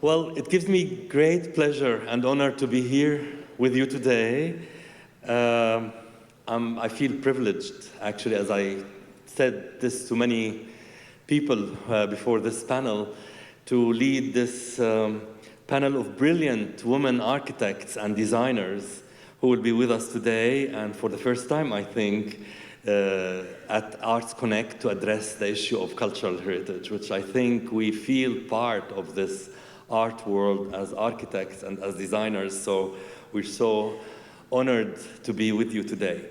Well, it gives me great pleasure and honor to be here with you today. I feel privileged, actually, as I said this to many people before this panel, to lead this panel of brilliant women architects and designers who will be with us today, and for the first time, I think, at Arts Connect to address the issue of cultural heritage, which I think we feel part of this art world as architects and as designers, so we're so honored to be with you today.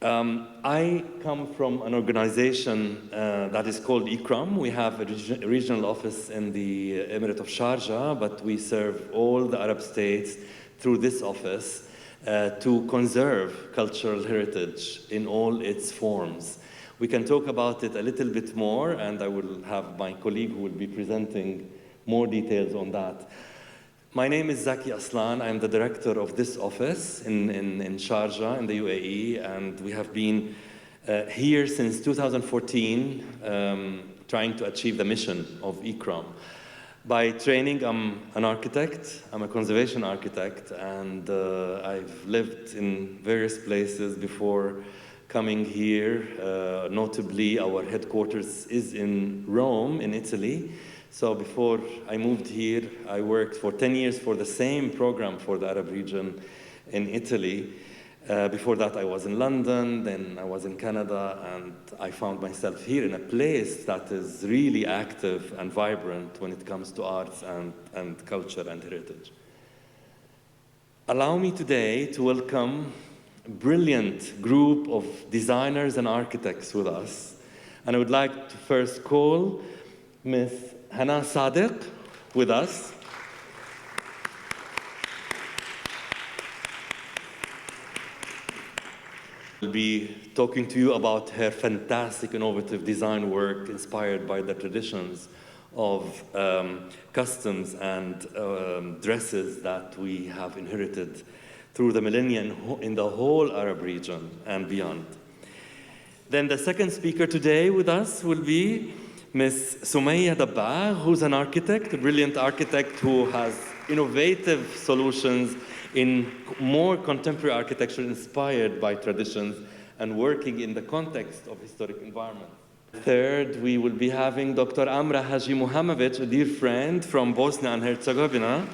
I come from an organization that is called ICCROM. We have a regional office in the Emirate of Sharjah, but we serve all the Arab states through this office to conserve cultural heritage in all its forms. We can talk about it a little bit more, and I will have my colleague who will be presenting more details on that. My name is Zaki Aslan. I'm the director of this office in Sharjah, in the UAE, and we have been here since 2014, trying to achieve the mission of ICCROM. By training, I'm an architect. I'm a conservation architect, and I've lived in various places before coming here. Notably, our headquarters is in Rome, in Italy. So before I moved here, I worked for 10 years for the same program for the Arab region in Italy. Before that, I was in London, then I was in Canada, and I found myself here in a place that is really active and vibrant when it comes to arts and culture and heritage. Allow me today to welcome a brilliant group of designers and architects with us. And I would like to first call Ms. Hana Sadiq with us. I'll be talking to you about her fantastic innovative design work inspired by the traditions of customs and dresses that we have inherited through the millennia in the whole Arab region and beyond. Then the second speaker today with us will be Ms. Sumaya Dabbagh, who's an architect, a brilliant architect who has innovative solutions in more contemporary architecture inspired by traditions and working in the context of historic environment. Third, we will be having Dr. Amra Hadžimuhamedović, a dear friend from Bosnia and Herzegovina,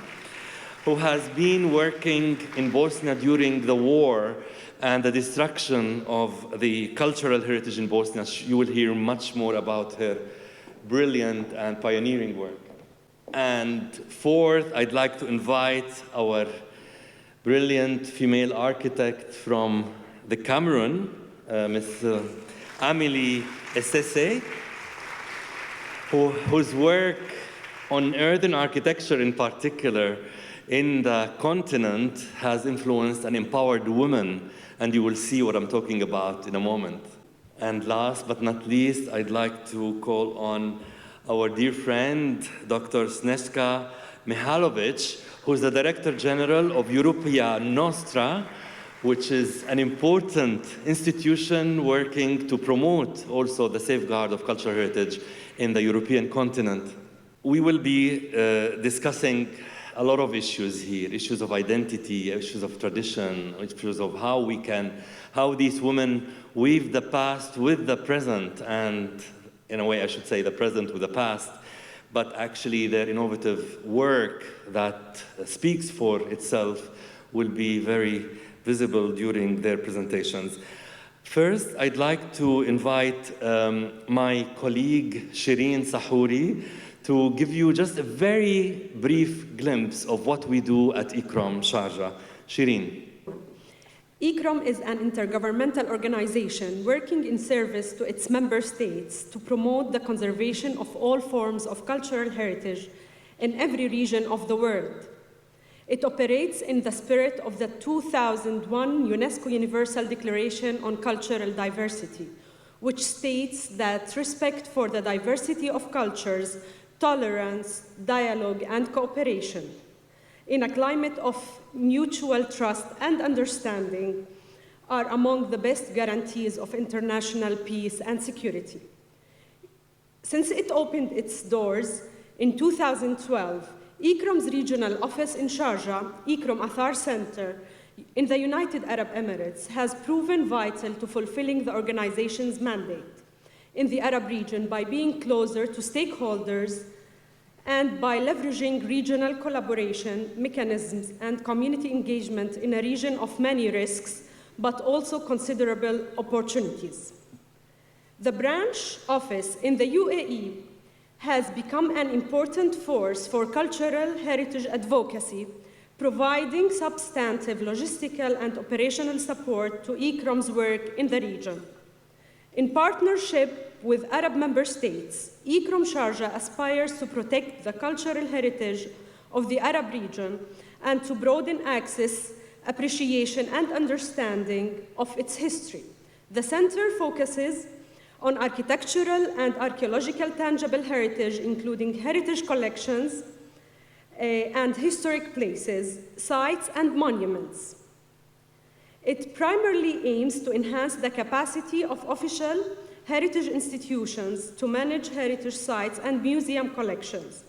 who has been working in Bosnia during the war and the destruction of the cultural heritage in Bosnia. You will hear much more about her brilliant and pioneering work. And fourth, I'd like to invite our brilliant female architect from the Cameroon, Ms. Amélie Esséssé, whose work on earthen architecture in particular in the continent has influenced and empowered women, and you will see what I'm talking about in a moment. And last but not least, I'd like to call on our dear friend, Dr. Sneška Mihailović, who's the Director General of Europa Nostra, which is an important institution working to promote also the safeguard of cultural heritage in the European continent. We will be discussing a lot of issues here, issues of identity, issues of tradition, issues of how these women weave the past with the present, and in a way I should say the present with the past, but actually their innovative work that speaks for itself will be very visible during their presentations. First, I'd like to invite my colleague Shireen Sahouri to give you just a very brief glimpse of what we do at ICCROM Sharjah. Shireen. ICCROM is an intergovernmental organization working in service to its member states to promote the conservation of all forms of cultural heritage in every region of the world. It operates in the spirit of the 2001 UNESCO Universal Declaration on Cultural Diversity, which states that respect for the diversity of cultures, tolerance, dialogue, and cooperation in a climate of mutual trust and understanding are among the best guarantees of international peace and security. Since it opened its doors in 2012, ICCROM's regional office in Sharjah, ICCROM-ATHAR Centre, in the United Arab Emirates, has proven vital to fulfilling the organization's mandate in the Arab region by being closer to stakeholders and by leveraging regional collaboration mechanisms and community engagement in a region of many risks, but also considerable opportunities. The branch office in the UAE has become an important force for cultural heritage advocacy, providing substantive logistical and operational support to ICCROM's work in the region. In partnership with Arab member states, ICCROM Sharjah aspires to protect the cultural heritage of the Arab region and to broaden access, appreciation, and understanding of its history. The center focuses on architectural and archaeological tangible heritage, including heritage collections and historic places, sites, and monuments. It primarily aims to enhance the capacity of official heritage institutions to manage heritage sites and museum collections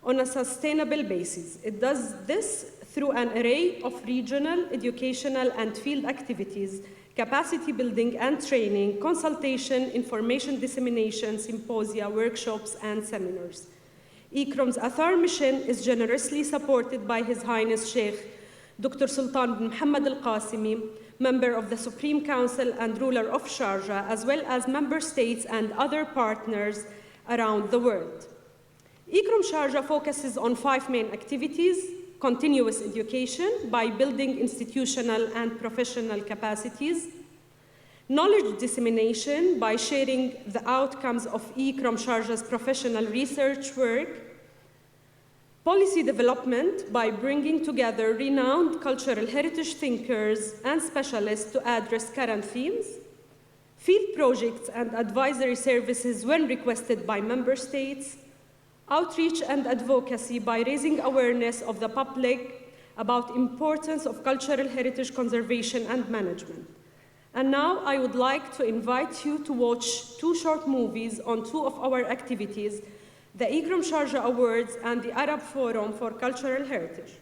on a sustainable basis. It does this through an array of regional, educational, and field activities, capacity building and training, consultation, information dissemination, symposia, workshops, and seminars. ICCROM's Athar mission is generously supported by His Highness Sheikh Dr. Sultan bin Muhammad Al-Qasimi, member of the Supreme Council and ruler of Sharjah, as well as member states and other partners around the world. ICCROM Sharjah focuses on 5 main activities: continuous education by building institutional and professional capacities, knowledge dissemination by sharing the outcomes of ICCROM Sharjah's professional research work, policy development by bringing together renowned cultural heritage thinkers and specialists to address current themes, field projects and advisory services when requested by member states, outreach and advocacy by raising awareness of the public about the importance of cultural heritage conservation and management. And now I would like to invite you to watch 2 short movies on 2 of our activities, the ICCROM Sharjah Awards and the Arab Forum for Cultural Heritage.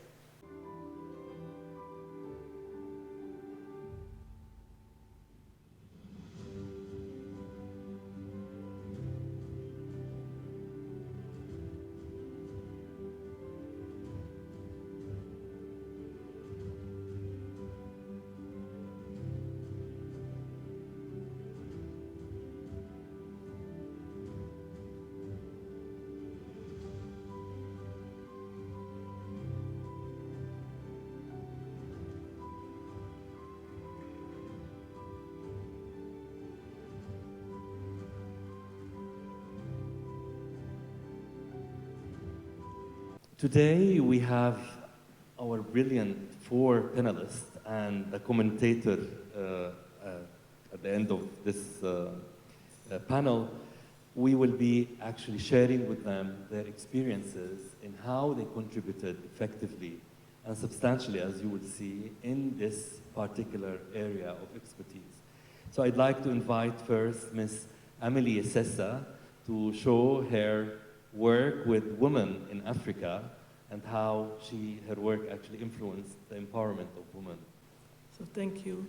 Today we have our brilliant 4 panelists and a commentator at the end of this panel. We will be actually sharing with them their experiences in how they contributed effectively and substantially, as you will see, in this particular area of expertise. So I'd like to invite first Ms. Amélie Esséssé to show her work with women in Africa and how her work actually influenced the empowerment of women. So thank you.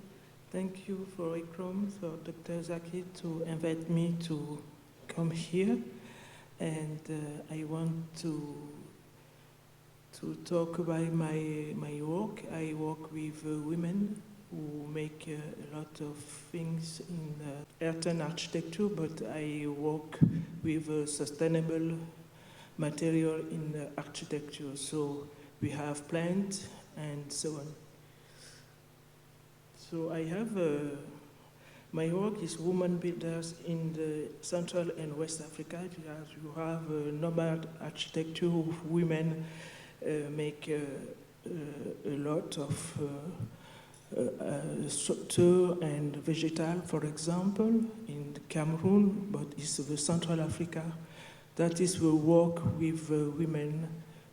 Thank you for ICCROM, for Dr. Zaki to invite me to come here. And I want to talk about my work. I work with women who make a lot of things in earth and architecture, but I work with sustainable material in architecture. So we have plants and so on. So I have, my work is women builders in the Central and West Africa. You have nomad architecture of women make a lot of structure and vegetal, for example, in Cameroon, but it's the Central Africa. That is the work with women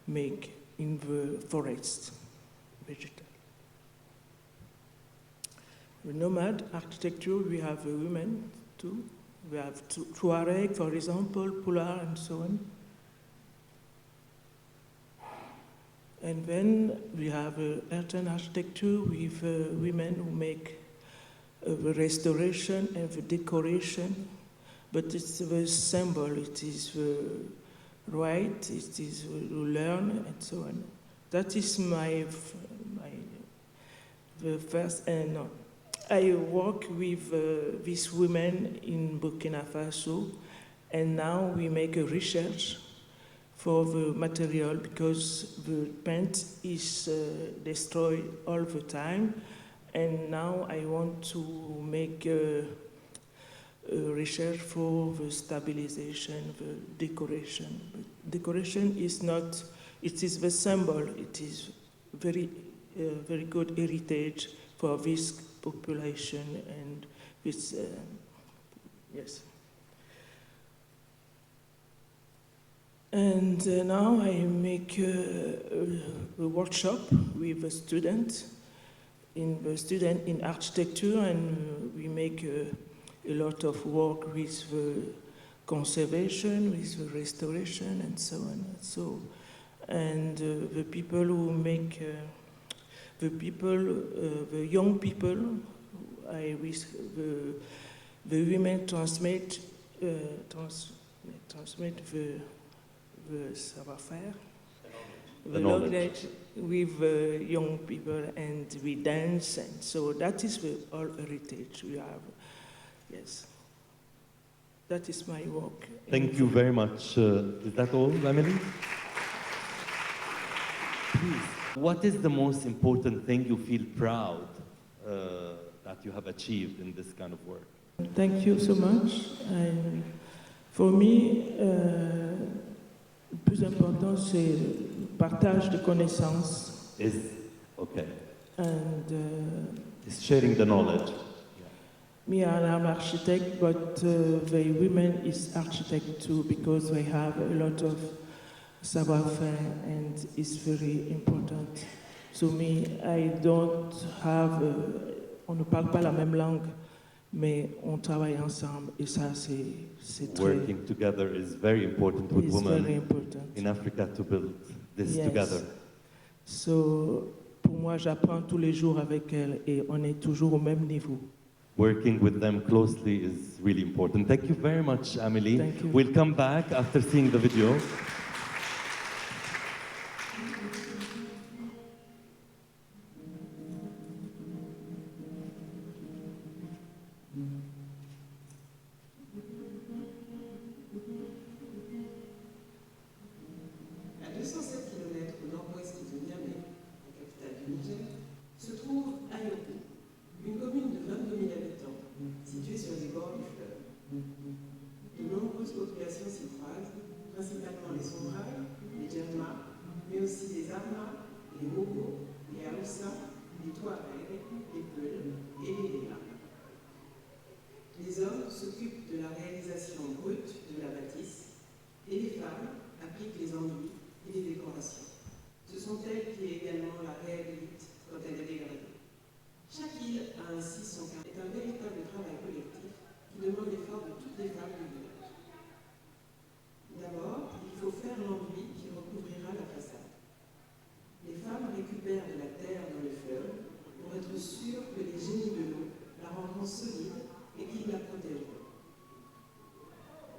make in the forest, vegetal. The nomad architecture, we have women too. We have Tuareg, for example, Pular, and so on. And then we have art and architecture with women who make the restoration and the decoration, but it's the symbol, it is the right, it is to learn, and so on. That is the first, and I work with these women in Burkina Faso, and now we make a research for the material because the paint is destroyed all the time, and now I want to make a research for the stabilization, the decoration. But decoration is not, it is the symbol, it is very good heritage for this population and this, yes. And now I make a workshop with a student in architecture, and we make a lot of work with the conservation, with the restoration, and so on. So, and the people who make, the young people, the women transmit the savoir-faire, the knowledge with young people, and we dance, and so that is the all heritage we have. Yes, that is my work. Thank you very much. Is that all, Amélie? Please, what is the most important thing you feel proud that you have achieved in this kind of work? Thank you so much. For me, le plus important, c'est le partage de connaissances. Okay. And it's sharing the knowledge. Me, I'm architect, but the women is architect too, because they have a lot of savoir-faire, and it's very important. So me, I don't have, on ne parle pas la même langue, mais on travaille ensemble, et ça c'est très... Working together is very important with women very important. In Africa to build this Yes. together. So, pour moi, j'apprends tous les jours avec elles, et on est toujours au même niveau. Working with them closely is really important. Thank you very much, Amélie. Thank you. We'll come back after seeing the video. mais aussi les Amra, les Mogo, les Haoussa, les Touaregs, les Peuls et les Léa. Les hommes s'occupent de la réalisation brute de la bâtisse et les femmes appliquent les enduits et les décorations. Ce sont elles qui également la réhabilitent quand elle est dégradée. Chaque île a ainsi son cas. C'est un véritable travail collectif qui demande l'effort de toutes les femmes du village. D'abord, il faut faire l'enduit qui recouvrira la façade. Les femmes récupèrent de la terre dans le fleuve pour être sûres que les génies de l'eau la rendront solide et qu'ils la protégeront.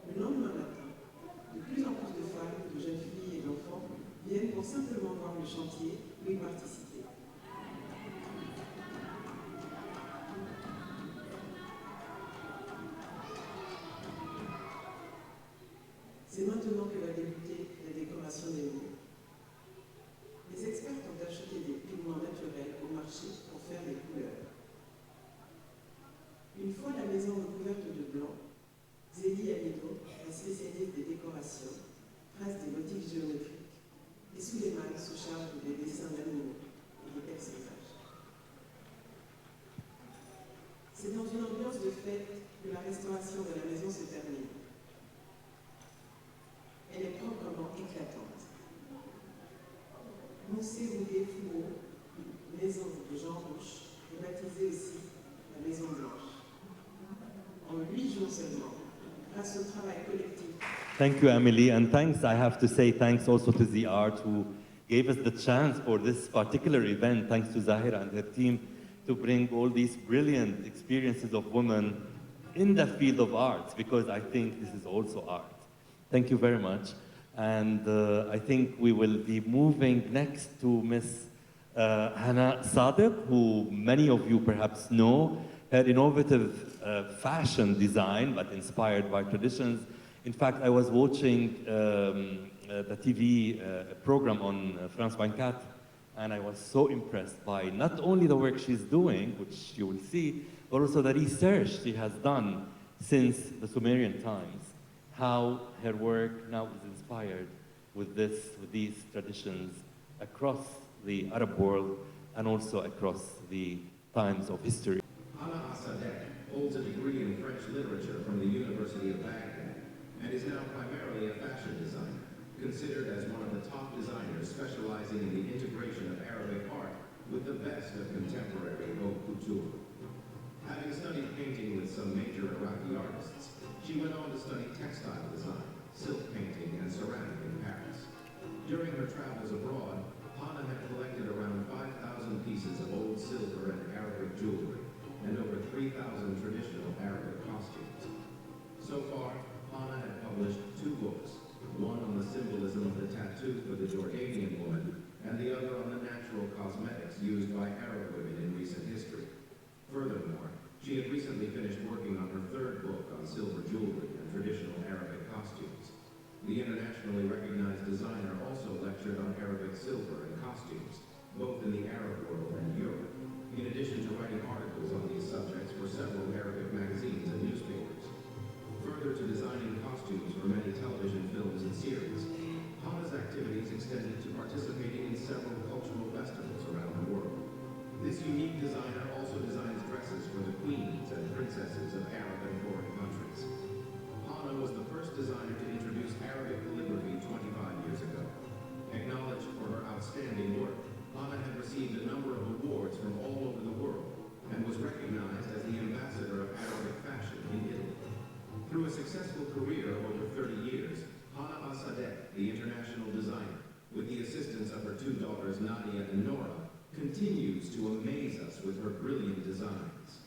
Le lendemain matin, de plus en plus de femmes, de jeunes filles et d'enfants viennent pour simplement voir le chantier ou y participer. C'est maintenant que va débuter la décoration des murs. Les experts ont acheté des pigments naturels au marché pour faire des couleurs. Une fois la maison recouverte de blanc, Zélie Amido, la spécialiste des décorations, trace des motifs géométriques et Souleymane se charge des dessins d'animaux et des personnages. C'est dans une ambiance de fête que la restauration de la maison se termine. Elle est proprement éclatante. Moussé Roulier Foureau, maison de Jean Rouche, est baptisée aussi la Maison Blanche. En 8 jours seulement, grâce au travail collectif. Thank you, Amélie, and thanks, I have to say thanks also to the art who gave us the chance for this particular event, thanks to Zahira and her team, to bring all these brilliant experiences of women in the field of arts, because I think this is also art. Thank you very much. And I think we will be moving next to Miss Hana Sadiq, who many of you perhaps know. Her innovative fashion design, but inspired by traditions. In fact, I was watching the TV program on France 24, and I was so impressed by not only the work she's doing, which you will see, but also the research she has done since the Sumerian times, how her work now is inspired with these traditions across the Arab world and also across the times of history. Hana holds a degree in French literature from the University of Baghdad and is now primarily a fashion designer, considered as one of the top designers specializing in the integration of Arabic art with the best of contemporary haute couture. Having studied painting with some major Iraqi artists, she went on to study textile design, silk painting, and ceramic in Paris. During her travels abroad, Hana had collected around 5,000 pieces of old silver and Arabic jewelry, and over 3,000 traditional Arabic costumes. So far, Hana had published 2 books, one on the symbolism of the tattoo for the Jordanian woman, and the other on the natural cosmetics used by Arab women in recent history. Furthermore, she had recently finished working on her 3rd book on silver jewelry and traditional Arabic costumes. The internationally recognized designer also lectured on Arabic silver and costumes, both in the Arab world and Europe, in addition to writing articles on these subjects for several Arabic magazines and newspapers. Further to designing costumes for many television films and series, Hana's activities extended to participating in several cultural festivals around the world. This unique designer also designs dresses for the queens and princesses of Arab and foreign countries. Hana was the first designer to introduce Arabic calligraphy 25 years ago. Acknowledged for her outstanding work, Hana had received a number of awards from all over the world and was recognized as the ambassador of Arabic fashion in Italy. Through a successful career of over 30 years, Hana Sadek, the international designer, with the assistance of her 2 daughters Nadia and Nora, continues to amaze us with her brilliant designs.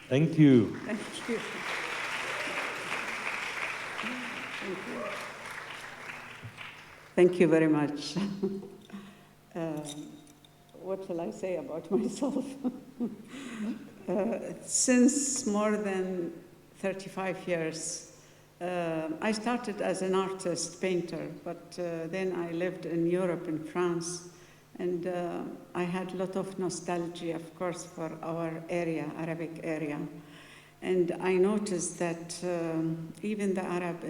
Thank you. Thank you. Thank you. Thank you very much. What shall I say about myself? Since more than 35 years, I started as an artist, painter, but then I lived in Europe, in France, and I had a lot of nostalgia, of course, for our area, Arabic area. And I noticed that even the Arab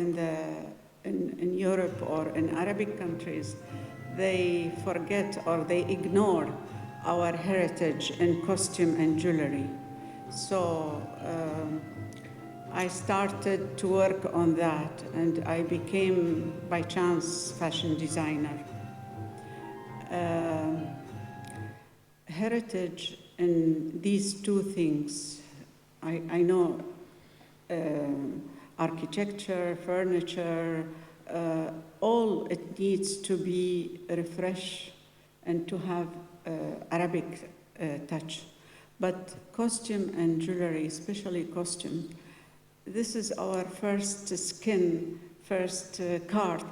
in Europe or in Arabic countries, they forget or they ignore our heritage in costume and jewelry. So I started to work on that, and I became, by chance, fashion designer. Heritage in these 2 things, I know architecture, furniture, all it needs to be refreshed and to have Arabic touch. But costume and jewelry, especially costume, this is our first skin, first card.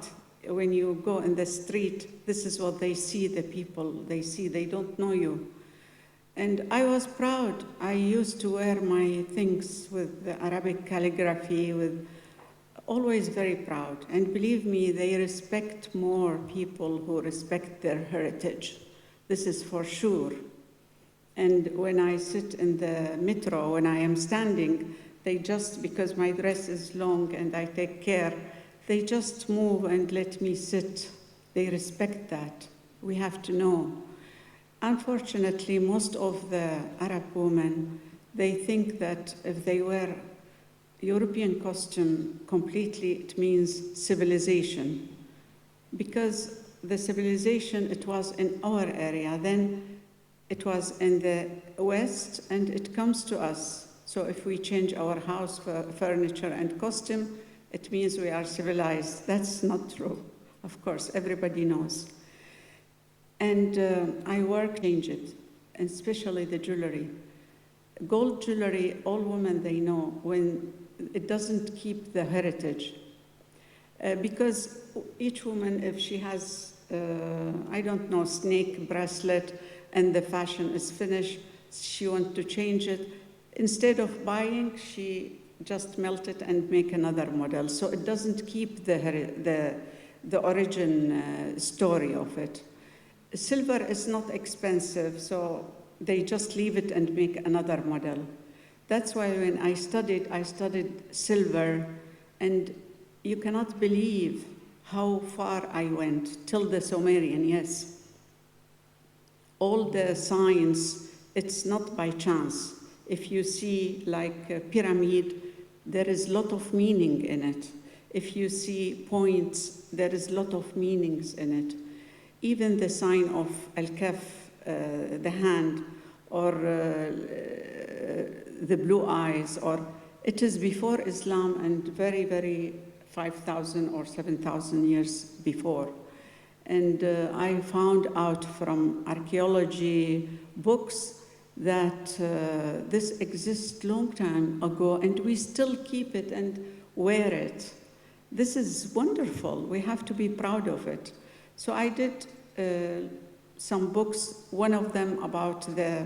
When you go in the street, this is what they see, the people they see, they don't know you. And I was proud. I used to wear my things with the Arabic calligraphy, with always very proud. And believe me, they respect more people who respect their heritage. This is for sure. And when I sit in the metro, when I am standing, they just, because my dress is long and I take care, they just move and let me sit. They respect that. We have to know. Unfortunately, most of the Arab women, they think that if they wear European costume completely, it means civilization. Because the civilization, it was in our area, then it was in the West, and it comes to us. So if we change our house furniture and costume, it means we are civilized. That's not true. Of course, everybody knows. And I work change it, and especially the jewelry. Gold jewelry, all women, they know, when it doesn't keep the heritage. Because each woman, if she has, I don't know, snake bracelet, and the fashion is finished, she wants to change it. Instead of buying, she just melt it and make another model. So it doesn't keep the origin story of it. Silver is not expensive, so they just leave it and make another model. That's why when I studied silver, and you cannot believe how far I went, till the Sumerian, yes. All the signs, it's not by chance. If you see like a pyramid, there is a lot of meaning in it. If you see points, there is a lot of meanings in it. Even the sign of al-kaf, the hand, or the blue eyes, or it is before Islam and very, very 5,000 or 7,000 years before. And I found out from archaeology books that this exists long time ago, and we still keep it and wear it. This is wonderful. We have to be proud of it. So I did some books, one of them about the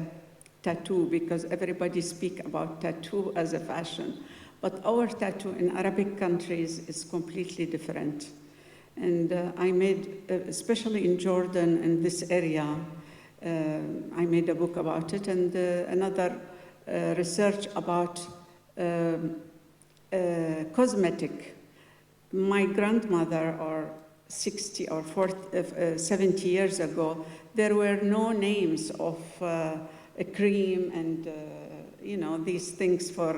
tattoo, because everybody speaks about tattoo as a fashion. But our tattoo in Arabic countries is completely different. And I made, especially in Jordan, in this area, I made a book about it, and another research about cosmetic. My grandmother, or 60 or 70 years ago, there were no names of a cream and you know, these things for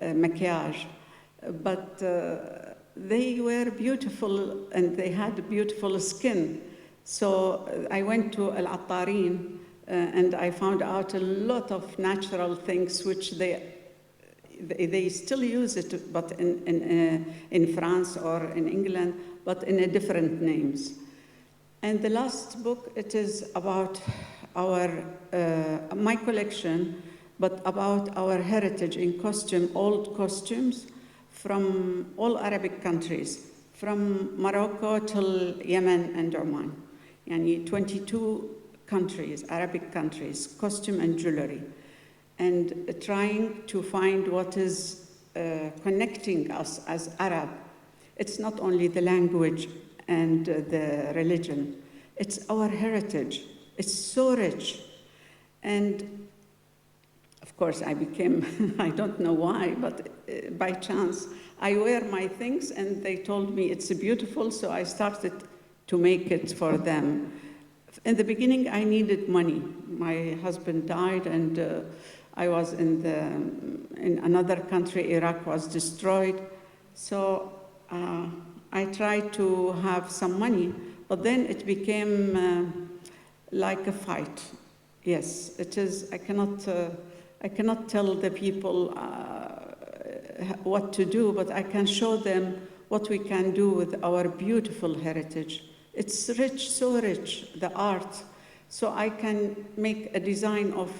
maquillage, but they were beautiful and they had beautiful skin. So I went to Al-Attarin and I found out a lot of natural things which they still use it, but in France or in England, but in a different names. And the last book, it is about my collection, but about our heritage in costume, old costumes from all Arabic countries, from Morocco till Yemen and Oman. Yani 22 countries, Arabic countries, costume and jewelry. And trying to find what is connecting us as Arab. It's not only the language and the religion, it's our heritage. It's so rich. And of course I became, I don't know why, but by chance, I wear my things and they told me it's beautiful, so I started to make it for them. In the beginning, I needed money. My husband died and I was in another country. Iraq was destroyed. So I tried to have some money, but then it became like a fight. Yes, it is. I cannot tell the people what to do, but I can show them what we can do with our beautiful heritage. It's rich, so rich, the art. So I can make a design of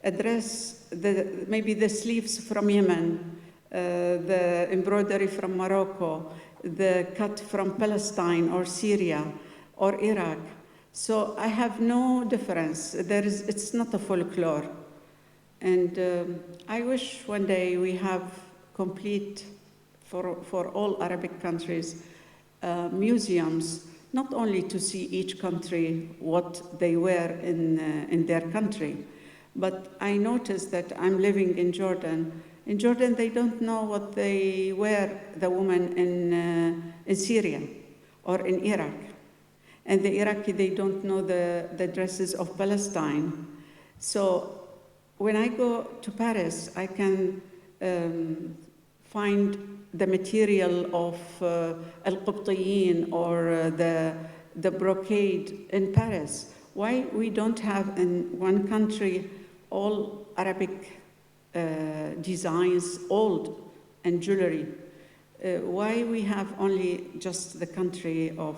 a dress, maybe the sleeves from Yemen, the embroidery from Morocco, the cut from Palestine or Syria or Iraq. So I have no difference. It's not a folklore. And I wish one day we have complete, for all Arabic countries, museums, not only to see each country what they wear in their country, but I noticed that I'm living in Jordan. In Jordan, they don't know what they wear, the woman in Syria or in Iraq. And the Iraqi, they don't know the dresses of Palestine. So when I go to Paris, I can find the material of al-Qibtiyin or the brocade in Paris. Why we don't have in one country all Arabic designs, old, and jewelry? why we have only just the country of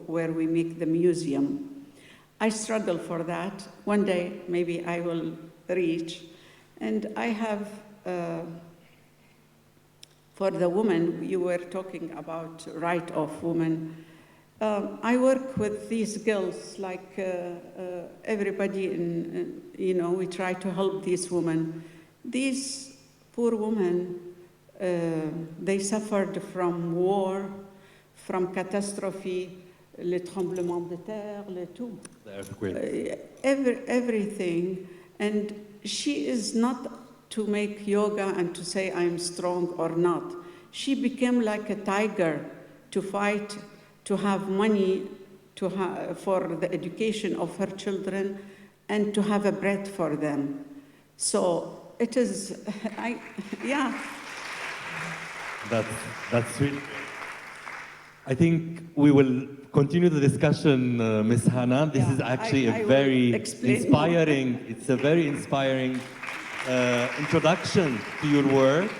where we make the museum. I struggle for that. One day, maybe I will reach. And I have, for the women, you were talking about right of women. I work with these girls, like everybody, we try to help these women. These poor women, they suffered from war, from catastrophe, le tremblement de terre, le tout. The earthquake. Everything. And she is not to make yoga and to say I'm strong or not. She became like a tiger to fight, to have money for the education of her children and to have a bread for them. So it is, yeah. That's sweet. I think we will continue the discussion, Ms. Hana. This is actually a very inspiring, it's a very inspiring introduction to your work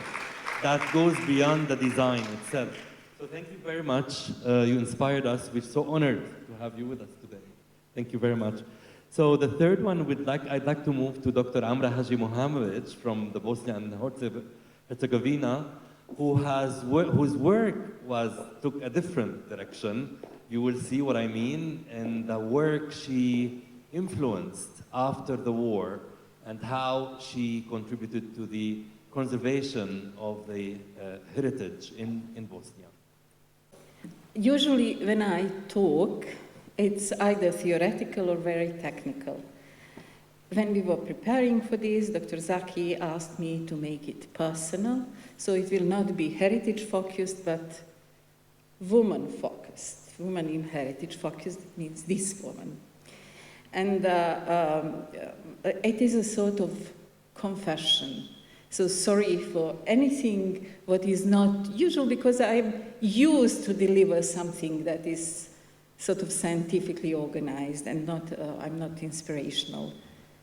that goes beyond the design itself. So thank you very much. You inspired us. We're so honored to have you with us today. Thank you very much. So the third one, I'd like to move to Dr. Amra Hadžimuhamedović from the Bosnia and Herzegovina, whose work took a different direction. You will see what I mean, and the work she influenced after the war and how she contributed to the conservation of the heritage in Bosnia. Usually when I talk, it's either theoretical or very technical. When we were preparing for this, Dr. Zaki asked me to make it personal, so it will not be heritage-focused, but woman-focused. Woman in heritage-focused means this woman. And it is a sort of confession. So sorry for anything what is not usual, because I'm used to deliver something that is sort of scientifically organized and not, I'm not inspirational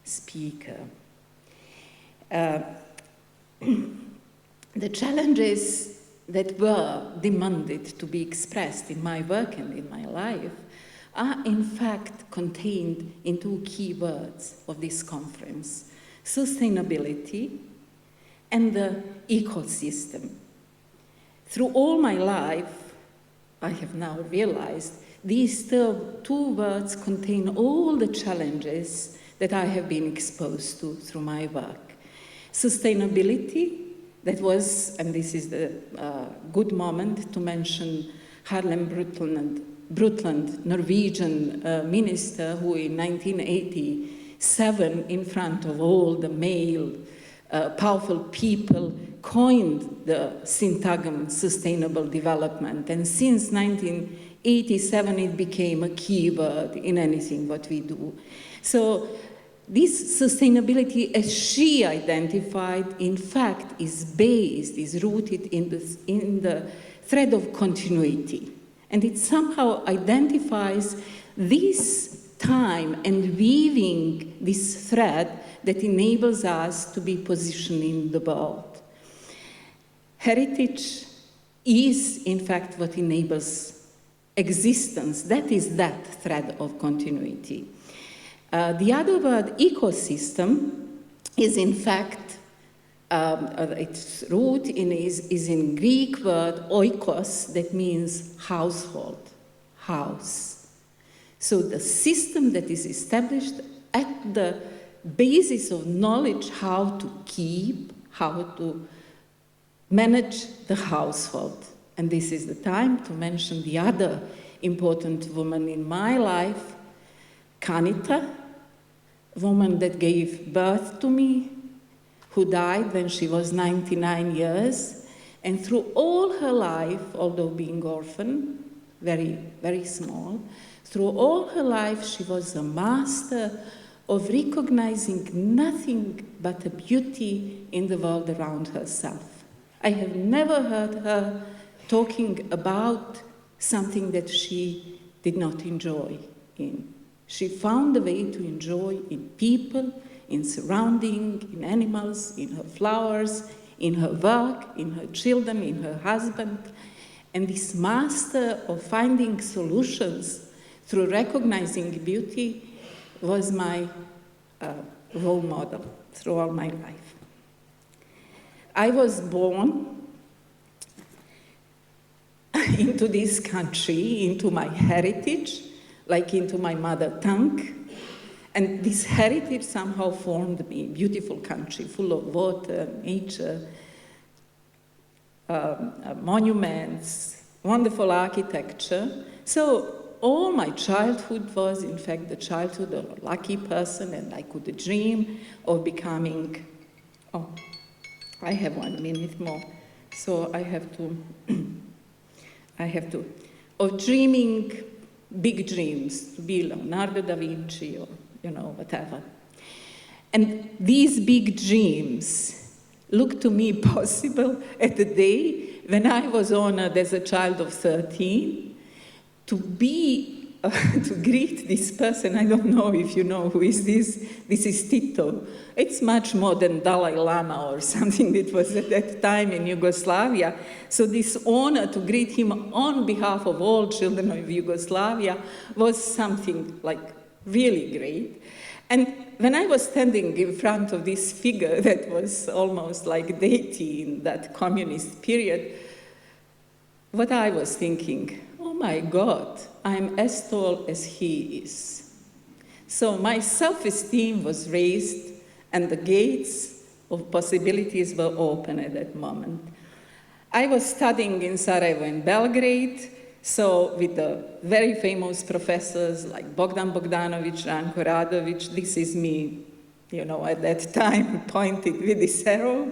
speaker. The challenges that were demanded to be expressed in my work and in my life are in fact contained in two key words of this conference: sustainability and the ecosystem. Through all my life, I have now realized these two words contain all the challenges that I have been exposed to through my work. Sustainability, that was, and this is the good moment to mention Harlem Brundtland, Norwegian minister, who in 1987, in front of all the male powerful people, coined the syntagm sustainable development. And since 1987, it became a key word in anything what we do. So this sustainability, as she identified, in fact, is rooted in the thread of continuity. And it somehow identifies this time and weaving this thread that enables us to be positioned in the world. Heritage is, in fact, what enables existence. That is that thread of continuity. The other word, ecosystem, is in fact, its root is in Greek word oikos, that means household, house. So the system that is established at the basis of knowledge how to keep, how to manage the household. And this is the time to mention the other important woman in my life, Kanita, a woman that gave birth to me, who died when she was 99 years. And through all her life, although being orphan, very, very small, through all her life, she was a master of recognizing nothing but a beauty in the world around herself. I have never heard her talking about something that she did not enjoy in. She found a way to enjoy in people, in surrounding, in animals, in her flowers, in her work, in her children, in her husband. And this master of finding solutions through recognizing beauty was my role model through all my life. I was born into this country, into my heritage, like into my mother tongue. And this heritage somehow formed me. Beautiful country, full of water, nature, monuments, wonderful architecture. So all my childhood was, in fact, the childhood of a lucky person, and I could dream of becoming, oh, I have 1 minute more, so I have to, of dreaming big dreams, to be Leonardo da Vinci or, whatever. And these big dreams looked to me possible at the day when I was honored as a child of 13 to be, to greet this person. I don't know if you know who is this. This is Tito. It's much more than Dalai Lama or something that was at that time in Yugoslavia. So this honor to greet him on behalf of all children of Yugoslavia was something like really great. And when I was standing in front of this figure that was almost like deity in that communist period, what I was thinking, oh my God, I'm as tall as he is. So my self-esteem was raised and the gates of possibilities were open at that moment. I was studying in Sarajevo and Belgrade, so with the very famous professors like Bogdan Bogdanović, Ranko Radović, this is me, at that time pointed with this arrow,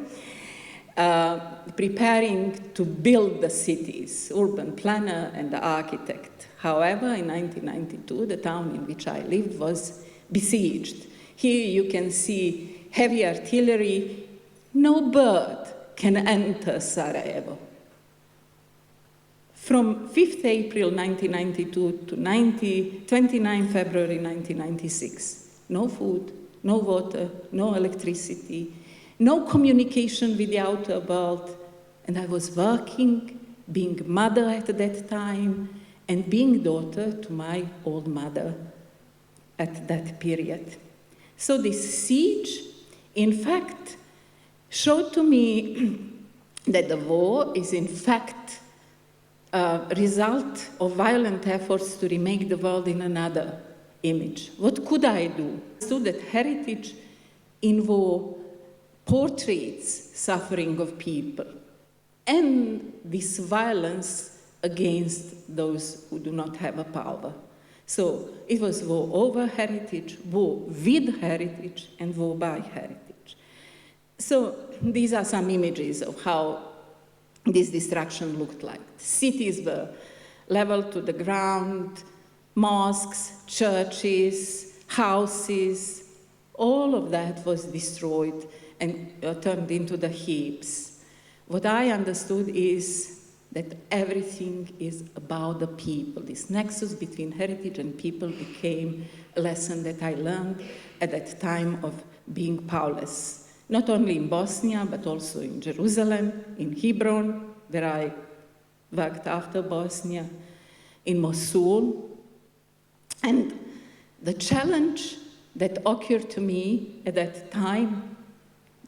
preparing to build the cities, urban planner and the architect. However, in 1992, the town in which I lived was besieged. Here you can see heavy artillery. No bird can enter Sarajevo. From 5th April 1992 to 29 February 1996, no food, no water, no electricity, no communication with the outer world. And I was working, being mother at that time, and being daughter to my old mother at that period. So this siege, in fact, showed to me that the war is, in fact, a result of violent efforts to remake the world in another image. What could I do? So that heritage involved portraits suffering of people and this violence against those who do not have a power. So it was war over heritage, war with heritage, and war by heritage. So these are some images of how this destruction looked like. Cities were leveled to the ground, mosques, churches, houses, all of that was destroyed and turned into the heaps. What I understood is that everything is about the people. This nexus between heritage and people became a lesson that I learned at that time of being powerless. Not only in Bosnia, but also in Jerusalem, in Hebron, where I worked after Bosnia, in Mosul. And the challenge that occurred to me at that time,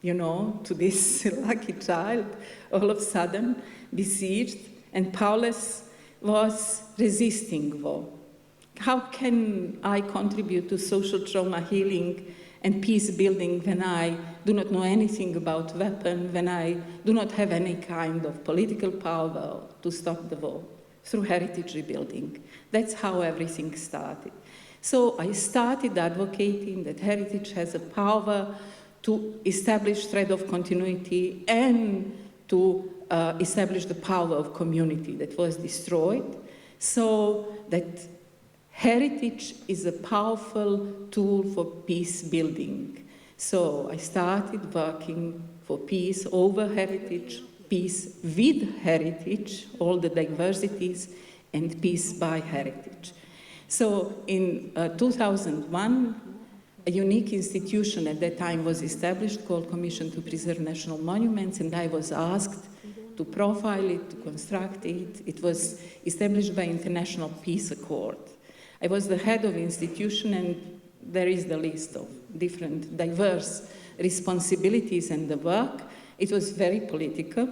to this lucky child, all of a sudden besieged and powerless, was resisting war. How can I contribute to social trauma healing and peace building when I do not know anything about weapons, when I do not have any kind of political power to stop the war? Through heritage rebuilding. That's how everything started. So I started advocating that heritage has a power to establish thread of continuity and to establish the power of community that was destroyed, so that heritage is a powerful tool for peace building. So I started working for peace over heritage, peace with heritage, all the diversities, and peace by heritage. So in 2001, a unique institution at that time was established called Commission to Preserve National Monuments, and I was asked to profile it, to construct it. It was established by International Peace Accord. I was the head of the institution, and there is the list of different diverse responsibilities and the work. It was very political,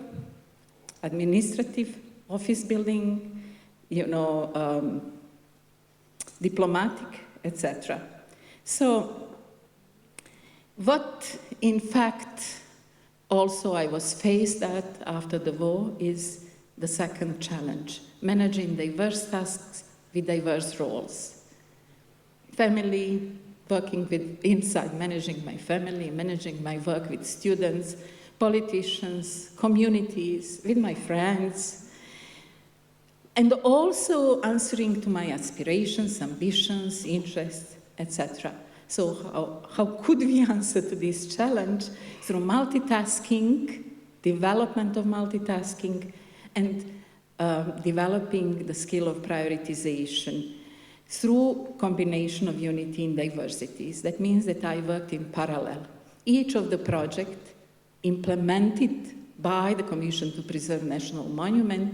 administrative, office building, diplomatic, etc. So what, in fact, also I was faced at after the war is the second challenge, managing diverse tasks with diverse roles. Family, working with inside, managing my family, managing my work with students, politicians, communities, with my friends, and also answering to my aspirations, ambitions, interests, etc. So how could we answer to this challenge? Through multitasking, development of multitasking, and developing the skill of prioritization through combination of unity and diversities. That means that I worked in parallel. Each of the projects implemented by the Commission to Preserve National Monument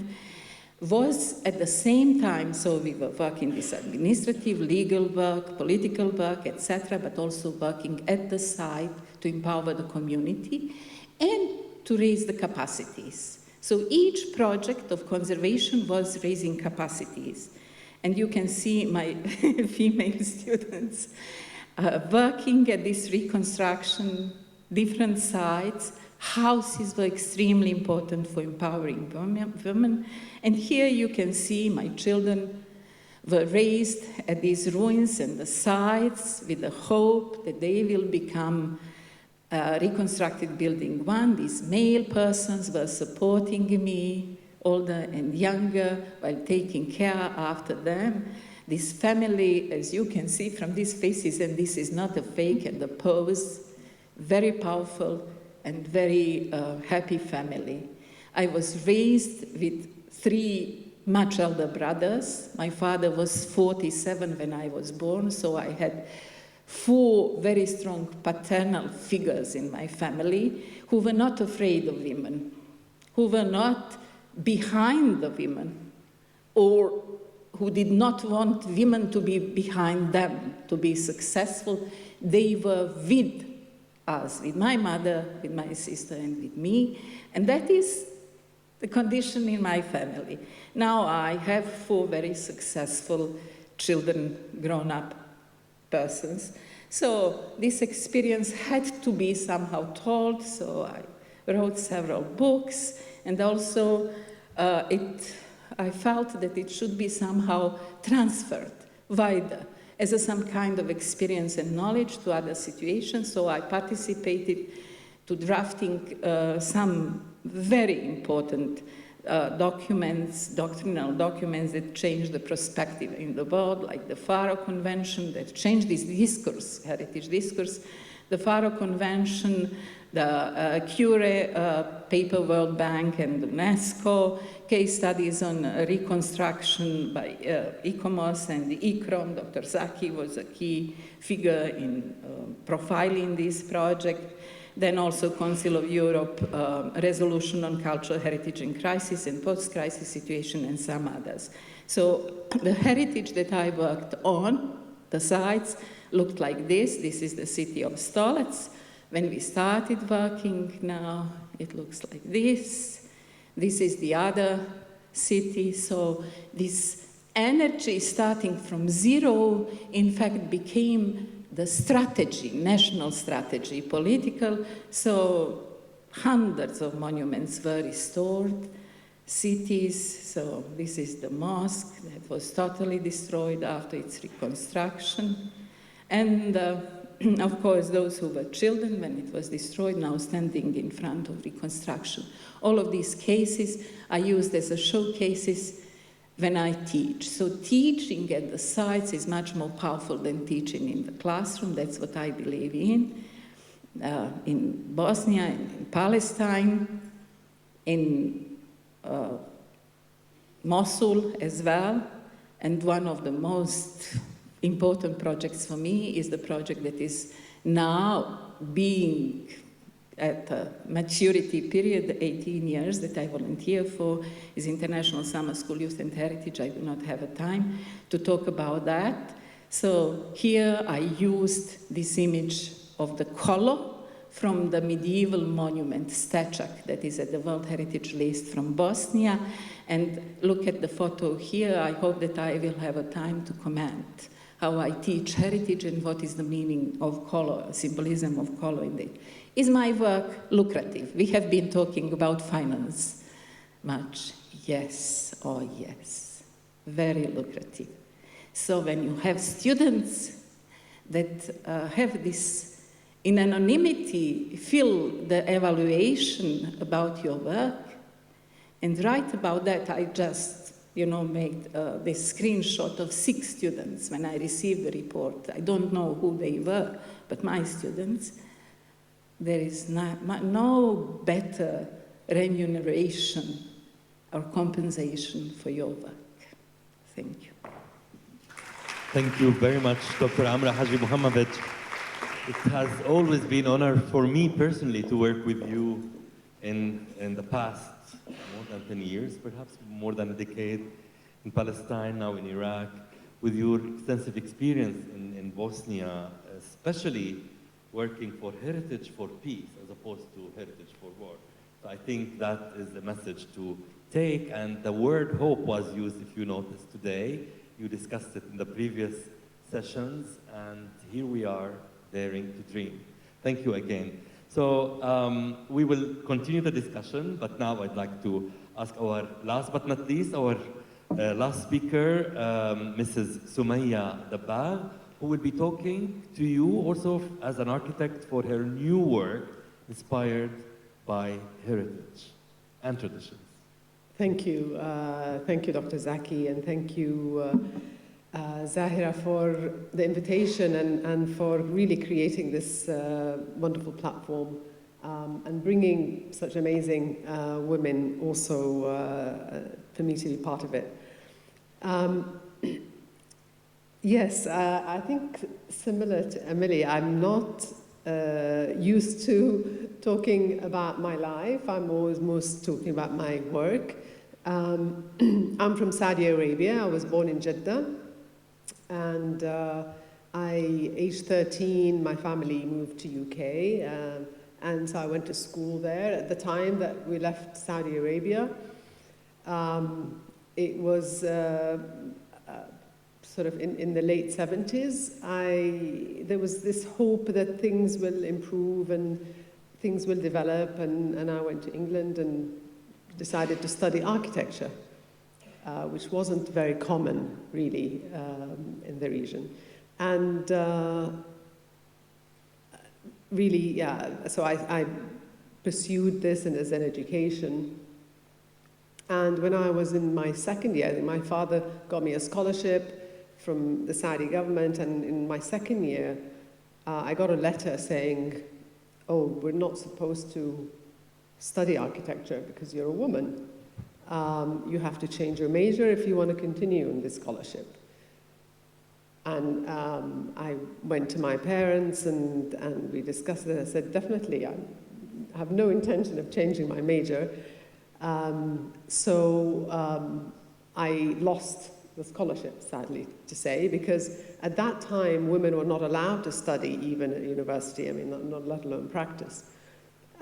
was at the same time, so we were working this administrative, legal work, political work, etc., but also working at the site to empower the community and to raise the capacities. So each project of conservation was raising capacities. And you can see my female students working at this reconstruction, different sites. Houses were extremely important for empowering women. And here you can see my children were raised at these ruins and the sites with the hope that they will become reconstructed building one. These male persons were supporting me, older and younger, while taking care after them. This family, as you can see from these faces, and this is not a fake and a pose, very powerful and very happy family. I was raised with 3 much elder brothers. My father was 47 when I was born, so I had 4 very strong paternal figures in my family who were not afraid of women, who were not behind the women, or who did not want women to be behind them, to be successful. They were with us, with my mother, with my sister, and with me. And that is the condition in my family. Now I have 4 very successful children, grown-up persons. So this experience had to be somehow told, so I wrote several books, and also I felt that it should be somehow transferred wider as some kind of experience and knowledge to other situations. So I participated to drafting some very important documents, doctrinal documents that changed the perspective in the world, like the Faro Convention that changed this discourse, heritage discourse, the Faro Convention, the curated paper World Bank and UNESCO, case studies on reconstruction by ICCROM and the ICCROM. Dr. Zaki was a key figure in profiling this project. Then also Council of Europe resolution on cultural heritage in crisis and post-crisis situation, and some others. So the heritage that I worked on, the sites, looked like this. This is the city of Stolec. When we started working, now it looks like this. This is the other city. So this energy starting from zero, in fact, became the strategy, national strategy, political. So hundreds of monuments were restored, cities. So this is the mosque that was totally destroyed after its reconstruction. And of course, those who were children when it was destroyed, now standing in front of reconstruction. All of these cases are used as a showcases when I teach. So teaching at the sites is much more powerful than teaching in the classroom. That's what I believe in Bosnia, in Palestine, in Mosul as well. And one of the most important projects for me is the project that is now being at a maturity period, 18 years, that I volunteer for, is International Summer School Youth and Heritage. I do not have a time to talk about that. So here I used this image of the color from the medieval monument Stečak that is at the World Heritage List from Bosnia. And look at the photo here. I hope that I will have a time to comment how I teach heritage and what is the meaning of color, symbolism of color in it. Is my work lucrative? We have been talking about finance much. Yes, oh yes, very lucrative. So when you have students that have this, in anonymity, fill the evaluation about your work and write about that, I just, made this screenshot of 6 students when I received the report. I don't know who they were, but my students. There is no better remuneration or compensation for your work. Thank you. Thank you very much, Dr. Amra Hadžimuhamedović. It has always been an honor for me personally to work with you in the past more than 10 years, perhaps more than a decade, in Palestine, now in Iraq, with your extensive experience in Bosnia, especially working for heritage for peace as opposed to heritage for war. So I think that is the message to take, and the word hope was used, if you noticed today. You discussed it in the previous sessions, and here we are daring to dream. Thank you again. So we will continue the discussion, but now I'd like to ask our last but not least, our last speaker, Mrs. Sumaya Dabbagh, who will be talking to you also as an architect for her new work inspired by heritage and traditions. Thank you, Dr. Zaki, and thank you, Zahira, for the invitation and for really creating this wonderful platform and bringing such amazing women also for me to be part of it. Yes, I think similar to Amélie, I'm not used to talking about my life. I'm always most talking about my work. I'm from Saudi Arabia. I was born in Jeddah. And aged 13, my family moved to UK. And so I went to school there. At the time that we left Saudi Arabia, it was sort of in the late 70s. There was this hope that things will improve and things will develop. And I went to England and decided to study architecture, which wasn't very common, really, in the region. And really, yeah, so I pursued this as an education. And when I was in my second year, my father got me a scholarship from the Saudi government, and in my second year, I got a letter saying, oh, we're not supposed to study architecture because you're a woman. You have to change your major if you want to continue in this scholarship. And I went to my parents and we discussed it. I said, definitely, I have no intention of changing my major. So I lost the scholarship, sadly to say, because at that time, women were not allowed to study even at university, I mean, not let alone practice.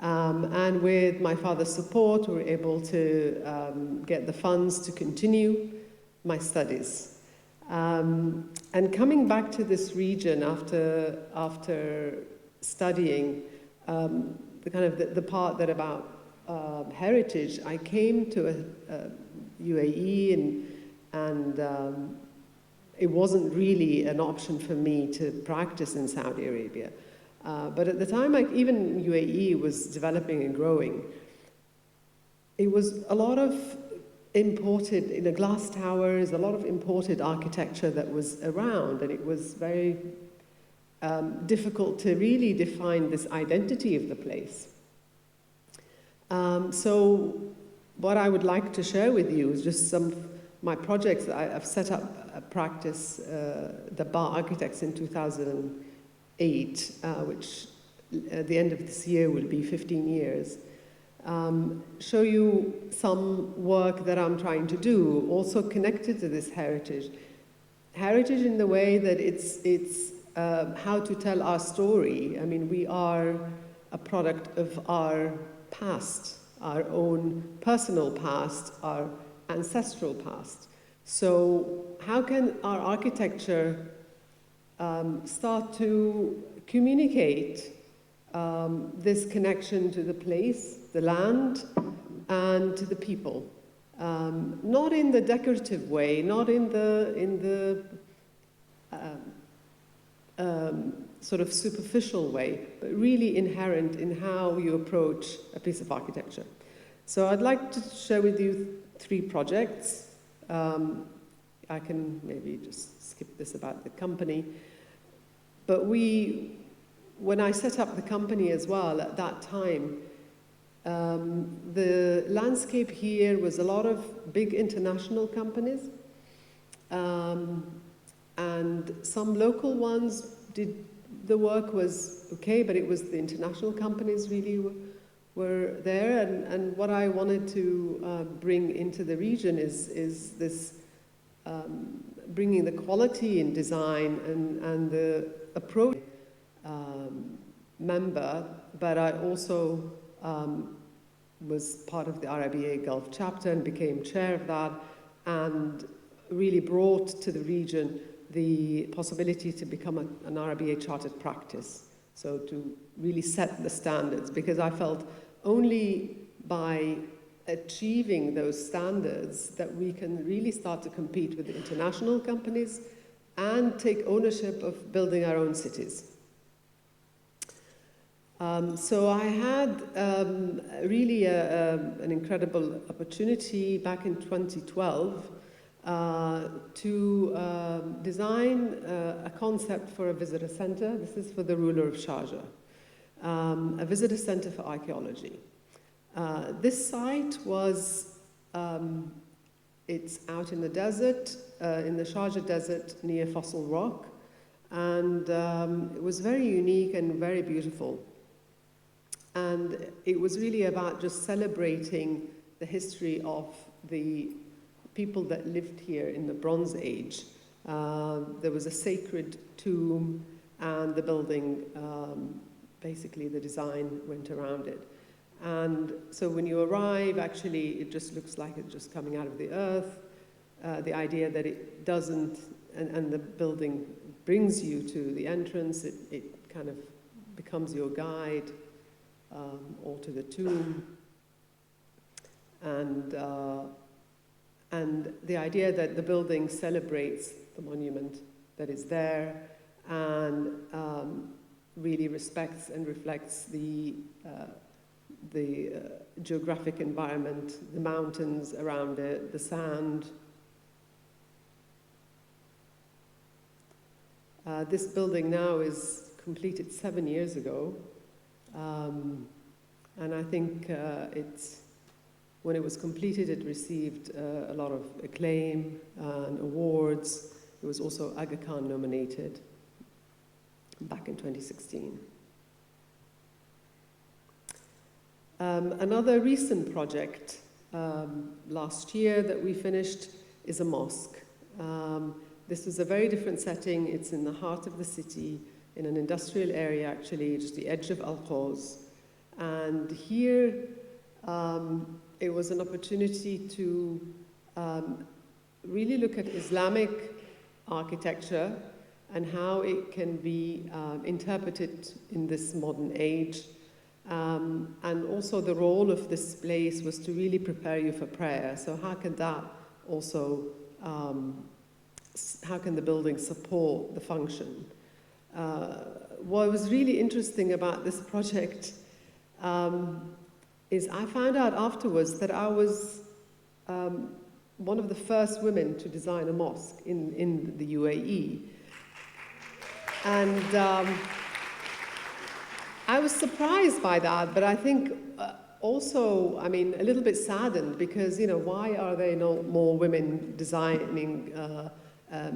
And with my father's support, we were able to get the funds to continue my studies. And coming back to this region after studying the part that about heritage, I came to UAE and it wasn't really an option for me to practice in Saudi Arabia. But at the time, even UAE was developing and growing. It was a lot of imported, glass towers, a lot of imported architecture that was around, and it was very difficult to really define this identity of the place. So what I would like to share with you is just some my projects, I've set up a practice, Dabbagh Architects, in 2008, which at the end of this year will be 15 years. Show you some work that I'm trying to do, also connected to this heritage. Heritage in the way that it's how to tell our story. I mean, we are a product of our past, our own personal past, our ancestral past. So how can our architecture start to communicate this connection to the place, the land, and to the people? Not in the decorative way, not in the sort of superficial way, but really inherent in how you approach a piece of architecture. So I'd like to share with you 3 projects. I can maybe just skip this about the company. But when I set up the company as well, at that time, the landscape here was a lot of big international companies, and some local ones did, the work was okay, but it was the international companies really were there, and what I wanted to bring into the region is this bringing the quality in design and the approach member, but I also was part of the RIBA Gulf chapter and became chair of that, and really brought to the region the possibility to become an RIBA chartered practice. So to really set the standards, because I felt only by achieving those standards that we can really start to compete with the international companies and take ownership of building our own cities. So I had really an incredible opportunity back in 2012 to design a concept for a visitor center. This is for the ruler of Sharjah, a visitor center for archaeology. This site was, it's out in the desert, in the Sharjah desert near Fossil Rock, and it was very unique and very beautiful. And it was really about just celebrating the history of the people that lived here in the Bronze Age. There was a sacred tomb, and the building, basically the design went around it. And so when you arrive, actually, it just looks like it's just coming out of the earth. The idea that it doesn't, and the building brings you to the entrance, it kind of becomes your guide, or to the tomb. And the idea that the building celebrates the monument that is there and really respects and reflects the geographic environment, the mountains around it, the sand. This building now is completed 7 years ago, and I think when it was completed, it received a lot of acclaim and awards. It was also Aga Khan nominated back in 2016. Another recent project last year that we finished is a mosque. This is a very different setting. It's in the heart of the city, in an industrial area, actually, just the edge of Al-Quds. And here, it was an opportunity to really look at Islamic architecture and how it can be interpreted in this modern age. And also the role of this place was to really prepare you for prayer. So how can that also, how can the building support the function? What was really interesting about this project is I found out afterwards that I was one of the first women to design a mosque in the UAE. And I was surprised by that, but I think also, I mean, a little bit saddened because, you know, why are there not more women designing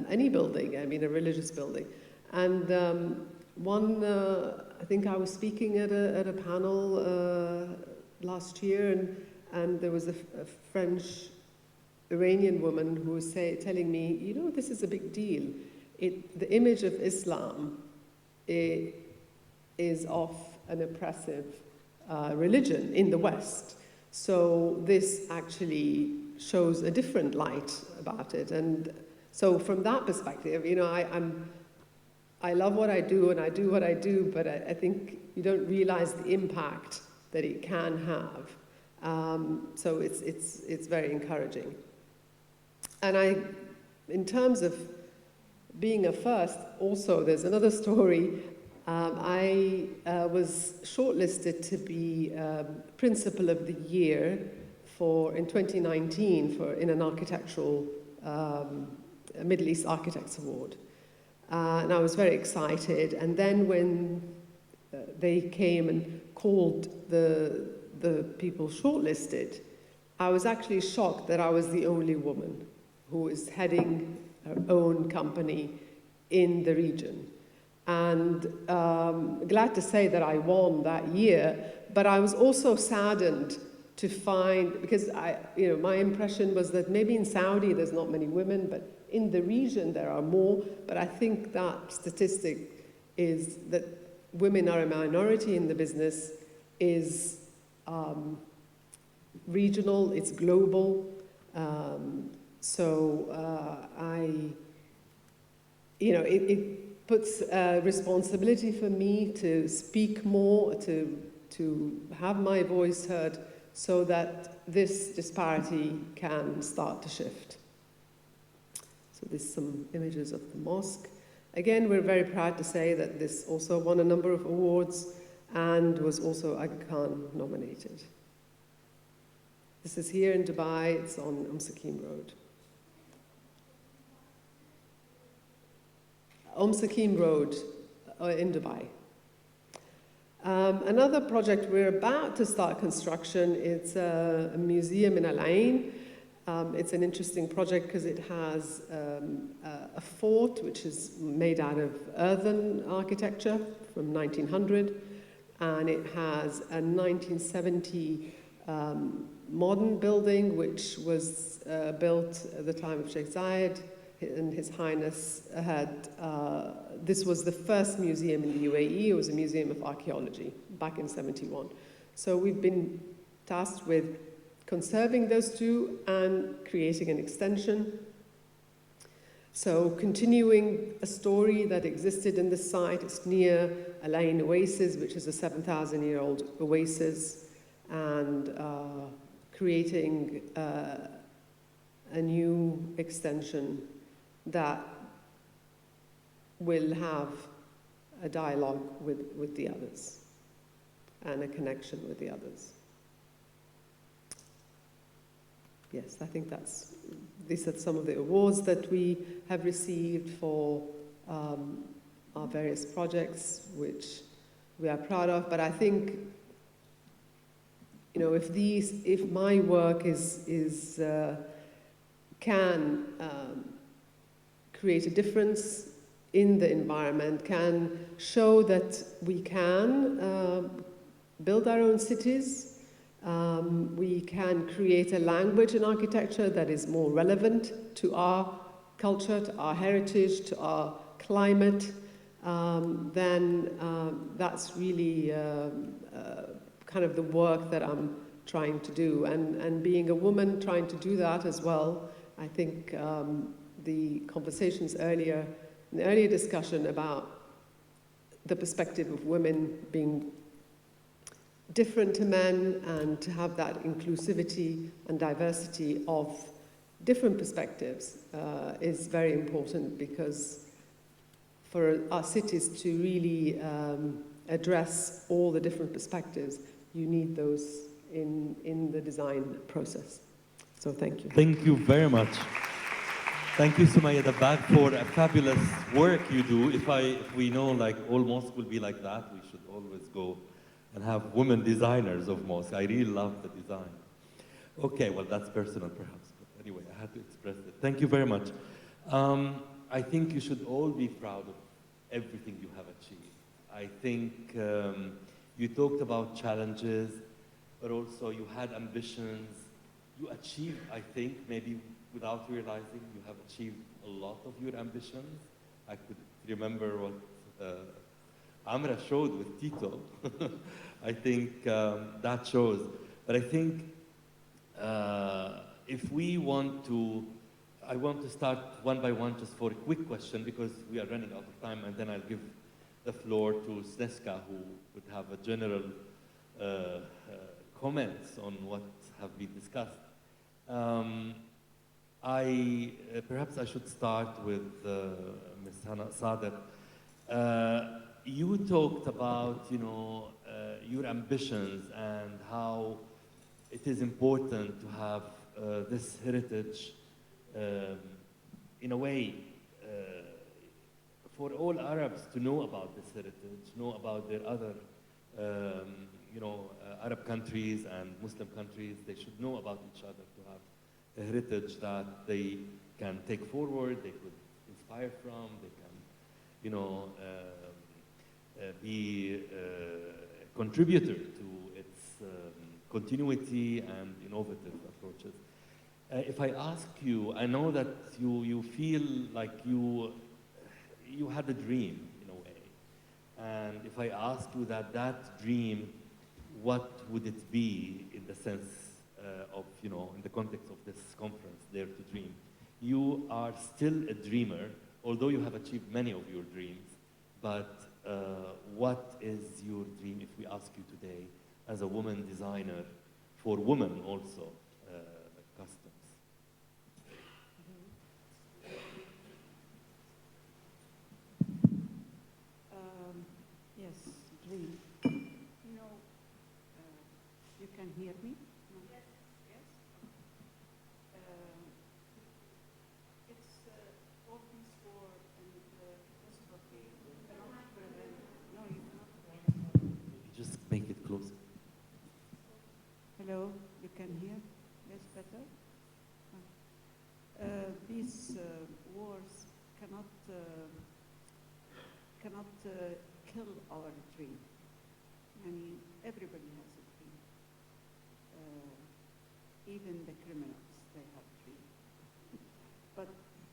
any building, I mean, a religious building? And I think I was speaking at a panel last year, and there was a French Iranian woman who was telling me, you know, this is a big deal. The image of Islam is of an oppressive religion in the West. So this actually shows a different light about it. And so from that perspective, you know, I love what I do and I do what I do, but I think you don't realize the impact that it can have. So it's very encouraging. And in terms of being a first, also there's another story. I was shortlisted to be Principal of the Year in 2019 in an architectural Middle East Architects Award. And I was very excited. And then when they came and called the people shortlisted, I was actually shocked that I was the only woman who is heading her own company in the region. And glad to say that I won that year, but I was also saddened to find, because my impression was that maybe in Saudi there's not many women, but in the region there are more. But I think that statistic is that women are a minority in the business is regional, it's global. It puts responsibility for me to speak more, to have my voice heard, so that this disparity can start to shift. So there's some images of the mosque. Again, we're very proud to say that this also won a number of awards and was also Aga Khan nominated. This is here in Dubai, it's on Sakim Road. Sakim Road in Dubai. Another project we're about to start construction, it's a museum in Al Ain. It's an interesting project because it has a fort which is made out of earthen architecture from 1900, and it has a 1970 modern building which was built at the time of Sheikh Zayed, and His Highness had, this was the first museum in the UAE. It was a museum of archaeology back in '71. So we've been tasked with conserving those two and creating an extension. So continuing a story that existed in the site. It's near Al Ain Oasis, which is a 7,000-year-old oasis, and creating a new extension that will have a dialogue with the others and a connection with the others. Yes, I think these are some of the awards that we have received for our various projects, which we are proud of. But I think, if my work can create a difference in the environment, can show that we can build our own cities, we can create a language in architecture that is more relevant to our culture, to our heritage, to our climate, then that's really kind of the work that I'm trying to do. And being a woman trying to do that as well, I think the conversations earlier, in the earlier discussion about the perspective of women being different to men and to have that inclusivity and diversity of different perspectives is very important, because for our cities to really address all the different perspectives, you need those in the design process. So thank you. Thank you very much. Thank you, Sumaya Dabbagh, for a fabulous work you do. If we know like all mosques will be like that, we should always go and have women designers of mosques. I really love the design. Okay, well, that's personal perhaps, but anyway, I had to express it. Thank you very much. I think you should all be proud of everything you have achieved. I think you talked about challenges, but also you had ambitions. You achieved, I think, maybe without realizing, you have achieved a lot of your ambitions. I could remember what Amra showed with Tito. I think that shows. But I think if we want to, I want to start one by one just for a quick question because we are running out of time, and then I'll give the floor to Sneška, who would have a general comments on what have been discussed. Perhaps I should start with Ms. Hana Sadiq. You talked about, your ambitions and how it is important to have this heritage, in a way, for all Arabs to know about this heritage, know about their other, Arab countries and Muslim countries. They should know about each other to have a heritage that they can take forward, they could inspire from, they can, be a contributor to its continuity and innovative approaches. If I ask you, I know that you feel like you had a dream in a way, and if I ask you that dream, what would it be in the sense of, in the context of this conference, Dare to Dream? You are still a dreamer, although you have achieved many of your dreams, but what is your dream if we ask you today as a woman designer for women also, customs? Yes, dream. You can hear me? No? Yes. Yes. It's all this war and catastrophe cannot prevent. No, you cannot. You just make it closer. Hello, you can hear? Yes, better? These wars cannot kill our dream. I mean, everybody has a dream. Even the criminals, they have dream. But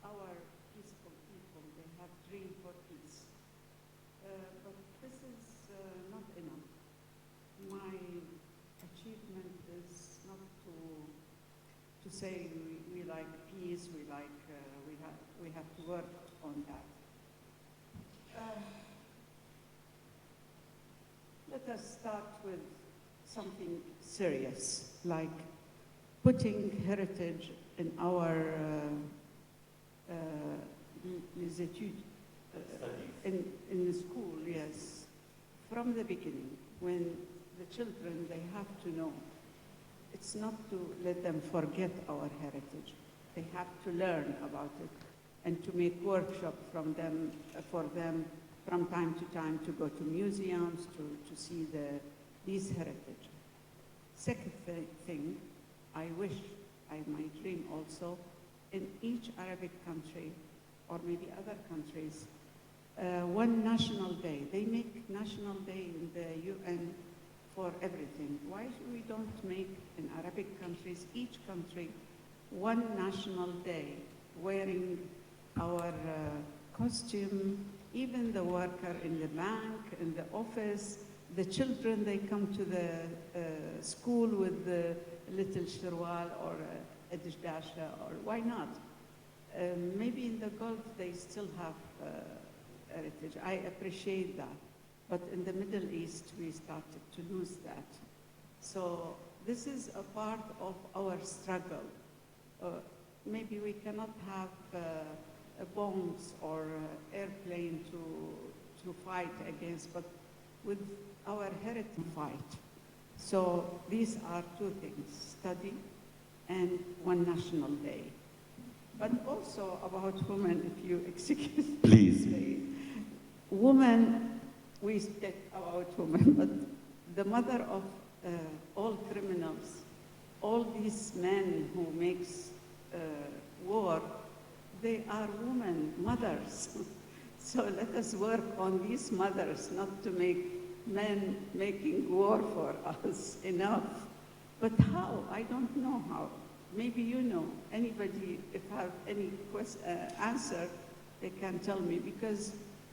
our peaceful people, they have dream for peace. But this is not enough. My achievement is not to say we like peace, we have to work on that. Let us start with something serious, like putting heritage in our les études, in the school, yes. From the beginning, when the children, they have to know. It's not to let them forget our heritage. They have to learn about it and to make workshops for them from time to time to go to museums, to see these heritage. Second thing, I wish, my dream also, in each Arabic country, or maybe other countries, one national day. They make national day in the UN for everything. Why we don't make in Arabic countries, each country, one national day, wearing our costume, even the worker in the bank, in the office, the children, they come to the school with the little shirwal or a dishdasha, or why not? Maybe in the Gulf they still have heritage. I appreciate that. But in the Middle East, we started to lose that. So this is a part of our struggle. Maybe we cannot have bombs or airplane to fight against, but with our heritage fight. So these are two things, study and one national day. But also about women, if you excuse me. Please. Women, we speak about women, but the mother of all criminals, all these men who makes war, they are women, mothers. So let us work on these mothers, not to make men making war for us enough. But how? I don't know how. Maybe you know. Anybody, if have any answer, they can tell me, because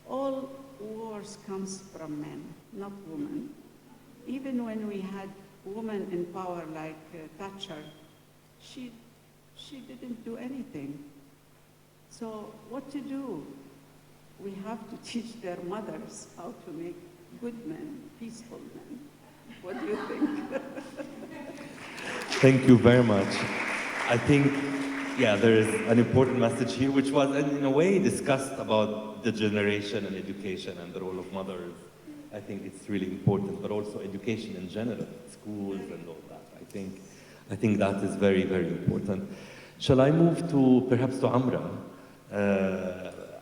all wars comes from men, not women. Even when we had women in power like Thatcher, she didn't do anything. So what to do? We have to teach their mothers how to make good men, peaceful men. What do you think? Thank you very much. I think, yeah, there is an important message here, which was in a way discussed about the generation and education and the role of mothers. I think it's really important, but also education in general, schools and all that. I think that is very, very important. Shall I move to perhaps to Amra?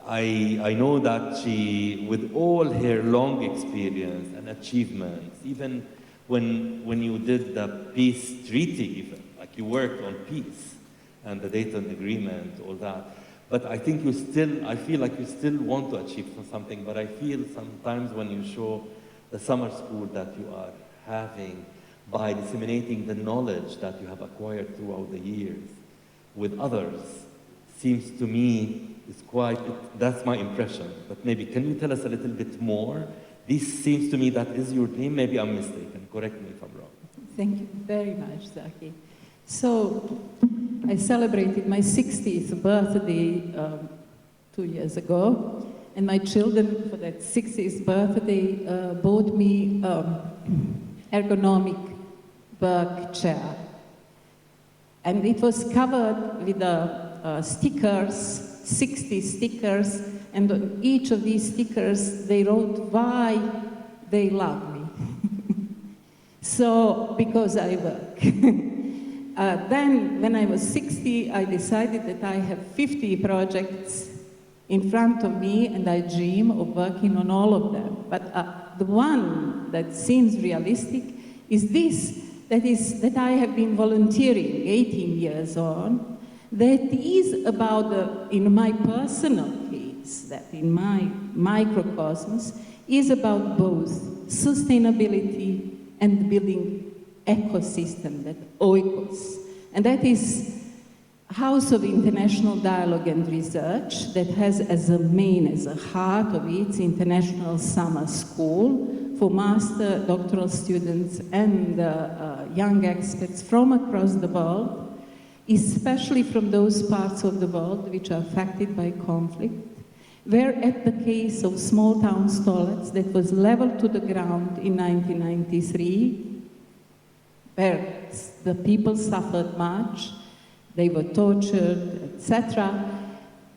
I know that she, with all her long experience and achievements, even when you did the peace treaty, even like you worked on peace and the Dayton Agreement, all that. But I think I feel like you still want to achieve something, but I feel sometimes when you show the summer school that you are having by disseminating the knowledge that you have acquired throughout the years with others, seems to me is quite, that's my impression. But maybe, can you tell us a little bit more? This seems to me that is your dream. Maybe I'm mistaken. Correct me if I'm wrong. Thank you very much, Zaki. So, I celebrated my 60th birthday 2 years ago, and my children, for that 60th birthday, bought me ergonomic work chair. And it was covered with stickers, 60 stickers, and on each of these stickers, they wrote why they love me. So, because I work. Then, when I was 60, I decided that I have 50 projects in front of me, and I dream of working on all of them. But the one that seems realistic is this, that I have been volunteering 18 years on, that is about, in my personal case, that in my microcosmos, is about both sustainability and building ecosystem, that oikos. And that is House of International Dialogue and Research that has as a heart of its international summer school for master, doctoral students and young experts from across the world, especially from those parts of the world which are affected by conflict, where at the case of small town toilets that was leveled to the ground in 1993, where the people suffered much, they were tortured, etc.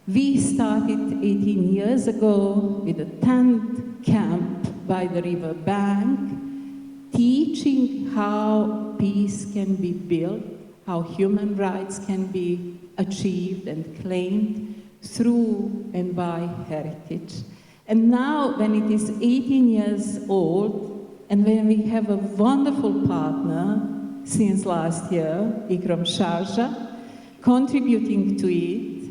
We started 18 years ago with a tent camp by the river bank, teaching how peace can be built, how human rights can be achieved and claimed through and by heritage. And now, when it is 18 years old, and when we have a wonderful partner since last year, ICCROM Sharjah, contributing to it,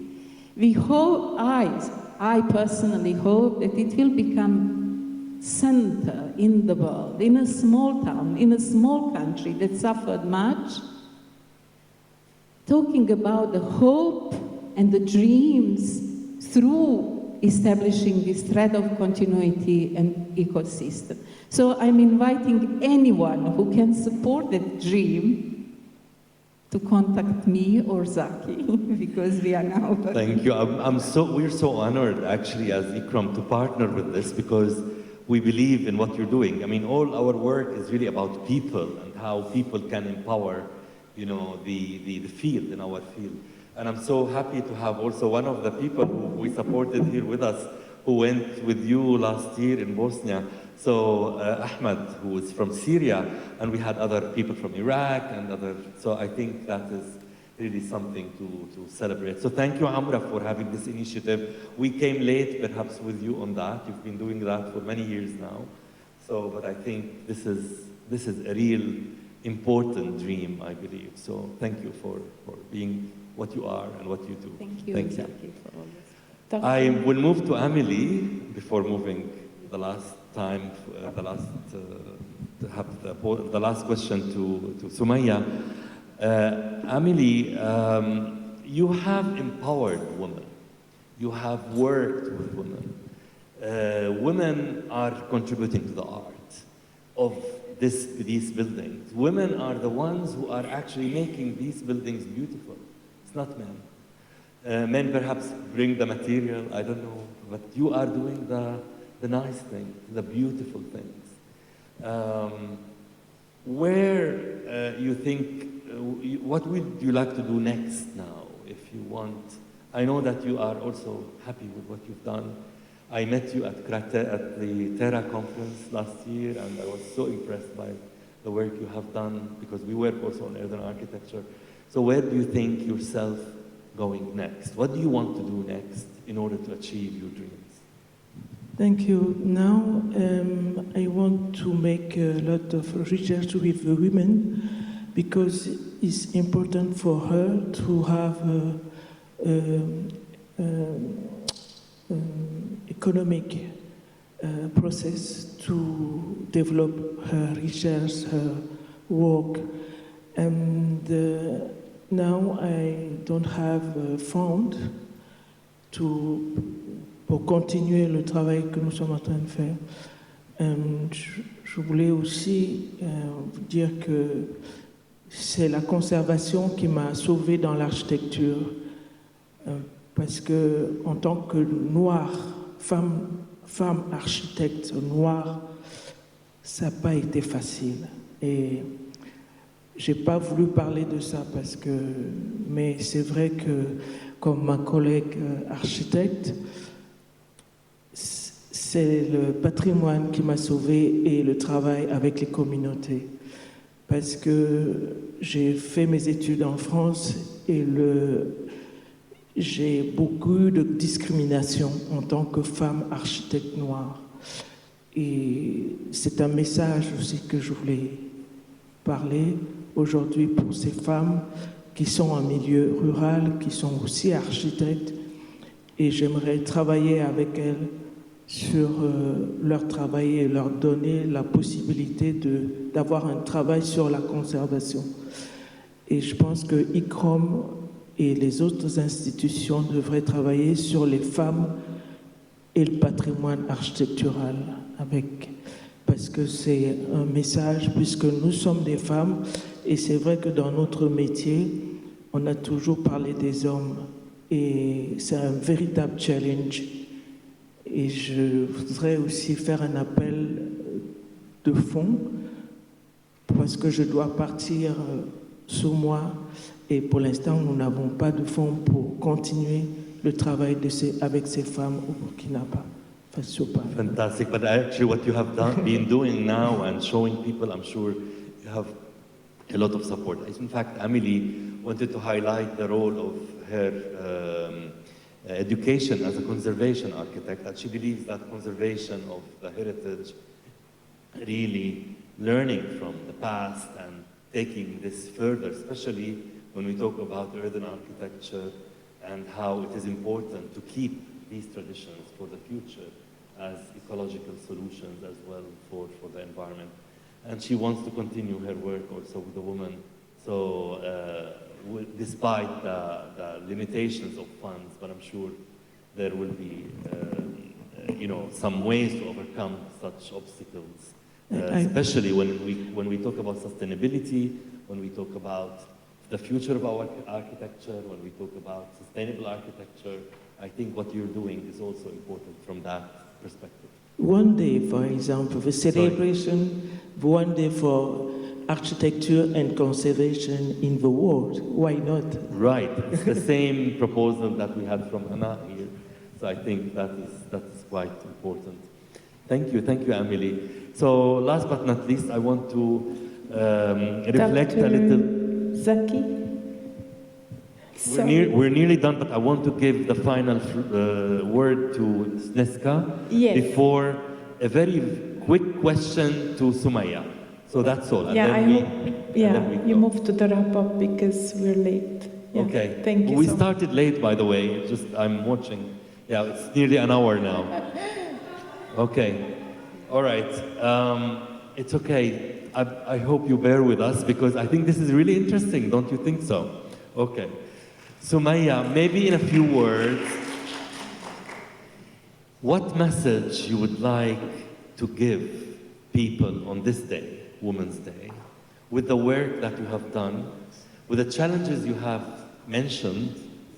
we hope, I personally hope that it will become center in the world, in a small town, in a small country that suffered much, talking about the hope and the dreams through establishing this thread of continuity and ecosystem. So I'm inviting anyone who can support that dream to contact me or Zaki, because we are now... Thank you. We're so honored, actually, as ICCROM to partner with this, because we believe in what you're doing. I mean, all our work is really about people and how people can empower, you know, the field, in our field. And I'm so happy to have also one of the people who we supported here with us, who went with you last year in Bosnia. So Ahmed, who is from Syria, and we had other people from Iraq and other, so I think that is really something to celebrate. So thank you, Amra, for having this initiative. We came late, perhaps, with you on that. You've been doing that for many years now. So, but I think this is This is a real important dream, I believe. So thank you for being what you are and what you do. Thank you, Zaki, for all this. I will move to Amélie before moving the last time, the last question to Sumaya. Amélie, you have empowered women. You have worked with women. Women are contributing to the art of these buildings. Women are the ones who are actually making these buildings beautiful. It's not men. Men perhaps bring the material, I don't know, but you are doing the nice things, the beautiful things. Where you think, what would you like to do next now, if you want? I know that you are also happy with what you've done. I met you at the Terra conference last year, and I was so impressed by the work you have done, because we work also on urban architecture. So where do you think yourself going next? What do you want to do next in order to achieve your dreams? Thank you. Now I want to make a lot of research with the women, because it's important for her to have economic process to develop her research, her work. And now I don't have a fund pour continuer le travail que nous sommes en train de faire. Je voulais aussi vous dire que c'est la conservation qui m'a sauvée dans l'architecture, parce que en tant que noire, femme architecte noire, ça n'a pas été facile. Et j'ai pas voulu parler de ça mais c'est vrai que, comme ma collègue architecte, c'est le patrimoine qui m'a sauvée et le travail avec les communautés. Parce que j'ai fait mes études en France et j'ai beaucoup de discrimination en tant que femme architecte noire. Et c'est un message aussi que je voulais parler aujourd'hui pour ces femmes qui sont en milieu rural, qui sont aussi architectes, et j'aimerais travailler avec elles sur leur travail et leur donner la possibilité d'avoir un travail sur la conservation. Et je pense que ICCROM et les autres institutions devraient travailler sur les femmes et le patrimoine architectural parce que c'est un message, puisque nous sommes des femmes, et c'est vrai que dans notre métier, on a toujours parlé des hommes, et c'est un véritable challenge. Et je voudrais aussi faire un appel de fonds, parce que je dois partir sous moi, et pour l'instant, nous n'avons pas de fonds pour continuer le travail avec ces femmes au Burkina Faso. Fantastic, but actually what you have been doing now and showing people, I'm sure you have a lot of support. In fact, Amélie wanted to highlight the role of her education as a conservation architect, and she believes that conservation of the heritage, really learning from the past and taking this further, especially when we talk about urban architecture and how it is important to keep these traditions for the future as ecological solutions as well for the environment. And she wants to continue her work also with the women. So despite the limitations of funds, but I'm sure there will be some ways to overcome such obstacles, especially when we talk about sustainability, when we talk about the future of our architecture, when we talk about sustainable architecture. I think what you're doing is also important from that perspective. One day, for example, the celebration, one day for architecture and conservation in the world. Why not? Right. It's the same proposal that we had from Hana here. So I think that's quite important. Thank you, Amélie. So last but not least, I want to reflect a little. Zaki? We're nearly done, but I want to give the final word to Sneška before a very quick question to Sumaya. So that's all. And Yeah, then I we, hope. and Yeah, then we you go. move to the wrap up because we're late. Yeah, Okay. Thank you. We so started late, by the way. Just I'm watching. Yeah, it's nearly an hour now. Okay. All right. It's okay. I hope you bear with us because I think this is really interesting. Don't you think so? Okay. Sumaya, maybe in a few words, what message you would like to give people on this day, Women's Day, with the work that you have done, with the challenges you have mentioned,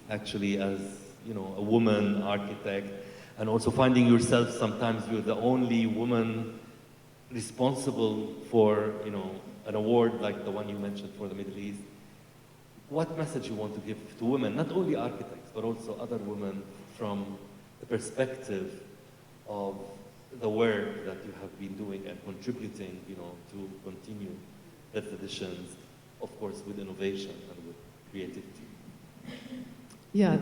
actually, as you know, a woman architect, and also finding yourself sometimes you're the only woman responsible for, you know, an award like the one you mentioned for the Middle East. What message you want to give to women, not only architects, but also other women from the perspective of the work that you have been doing and contributing, you know, to continue the traditions, of course, with innovation and with creativity. Yeah,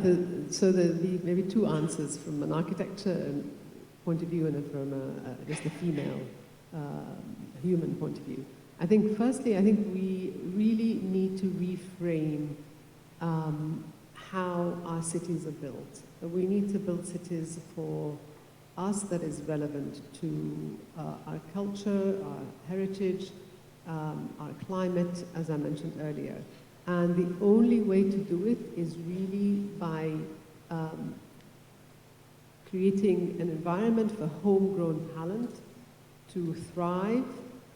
so there'll be maybe two answers from an architecture point of view and from just a female human point of view. I think firstly, I think we really need to reframe how our cities are built. We need to build cities for us that is relevant to our culture, our heritage, our climate, as I mentioned earlier. And the only way to do it is really by creating an environment for homegrown talent to thrive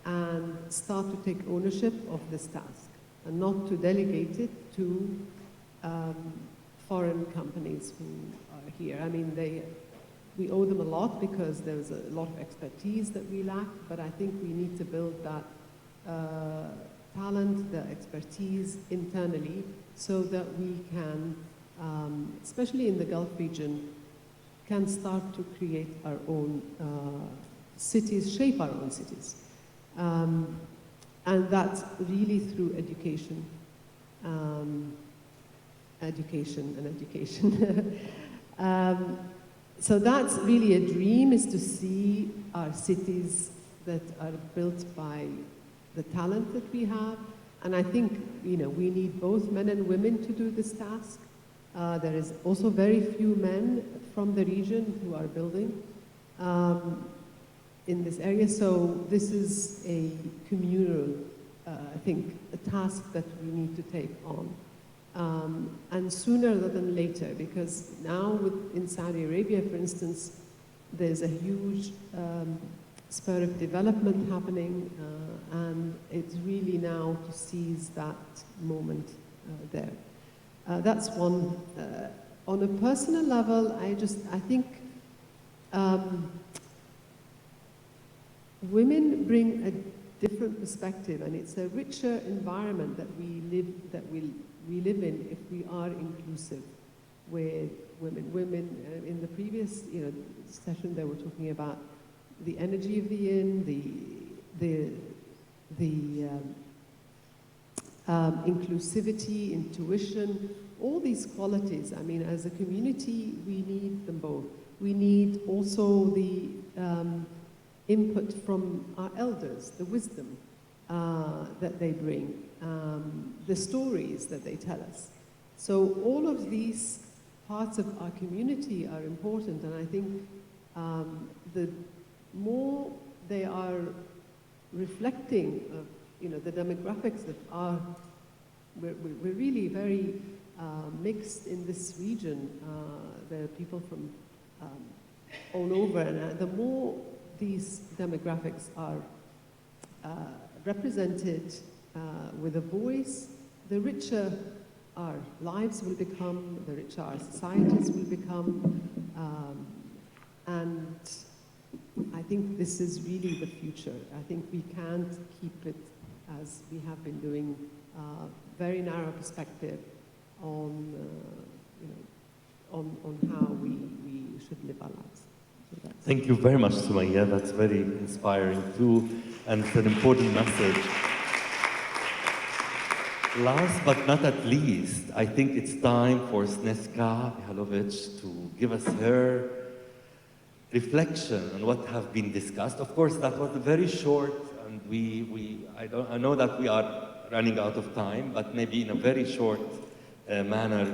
and start to take ownership of this task and not to delegate it to foreign companies who are here. I mean, we owe them a lot because there's a lot of expertise that we lack, but I think we need to build that talent, the expertise internally so that we can, especially in the Gulf region, can start to create our own cities, shape our own cities. And that's really through education. Education. So that's really a dream, is to see our cities that are built by the talent that we have. And I think, you know, we need both men and women to do this task. There is also very few men from the region who are building in this area. So this is a communal, I think, a task that we need to take on. And sooner rather than later, because now in Saudi Arabia, for instance, there's a huge spur of development happening, and it's really now to seize that moment there. That's one. On a personal level, I think women bring a different perspective, and it's a richer environment that we live in if we are inclusive with women. Women in the previous session, they were talking about the energy of the inn, the inclusivity, intuition, all these qualities. I mean, as a community, we need them both. We need also the input from our elders, the wisdom that they bring, the stories that they tell us. So all of these parts of our community are important, and I think the more they are reflecting of, the demographics that are, we're really very mixed in this region. There are people from all over, and the more these demographics are represented with a voice, the richer our lives will become, the richer our societies will become, and I think this is really the future. I think we can't keep it as we have been doing, very narrow perspective on, on how we should live our lives. So thank you very much, Sumaya. That's very inspiring too, and it's an important message. Last but not at least, I think it's time for Sneška Mihailović to give us her reflection on what have been discussed. Of course, that was a very short and I know that we are running out of time, but maybe in a very short manner,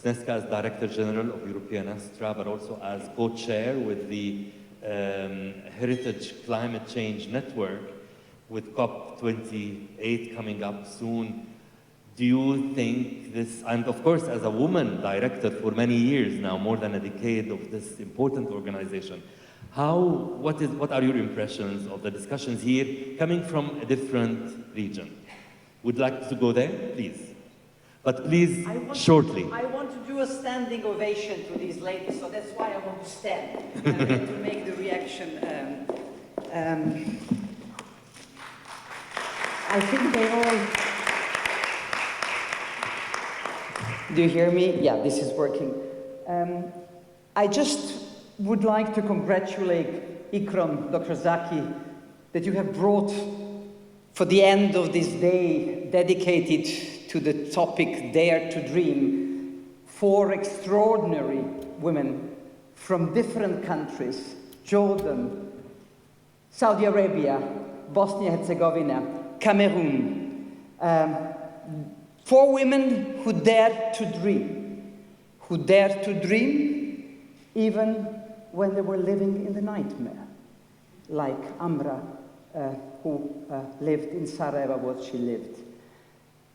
Sneška as Director General of European Nostra, but also as co-chair with the Heritage Climate Change Network, with COP28 coming up soon. Do you think this, and of course as a woman director for many years now, more than a decade of this important organization, what are your impressions of the discussions here coming from a different region? Would like to go there, please? But please, shortly. I want to do a standing ovation to these ladies, so that's why I want to stand to make the reaction. I think they all... Do you hear me? Yeah, this is working. I just would like to congratulate ICCROM, Dr. Zaki, that you have brought, for the end of this day, dedicated to the topic Dare to Dream, 4 extraordinary women from different countries: Jordan, Saudi Arabia, Bosnia-Herzegovina, Cameroon. 4 women who dared to dream even when they were living in the nightmare, like Amra, who lived in Sarajevo, what she lived.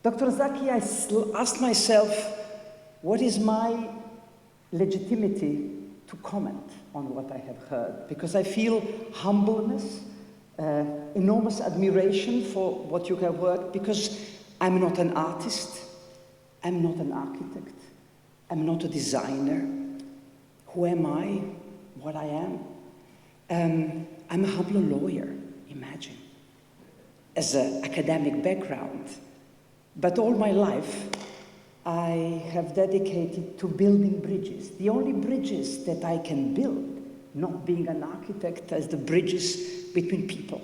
Dr. Zaki, I asked myself, what is my legitimacy to comment on what I have heard? Because I feel humbleness, enormous admiration for what you have worked, because I'm not an artist, I'm not an architect, I'm not a designer. Who am I? What I am? I'm a humble lawyer, imagine, as an academic background. But all my life, I have dedicated to building bridges. The only bridges that I can build, not being an architect, as the bridges between people.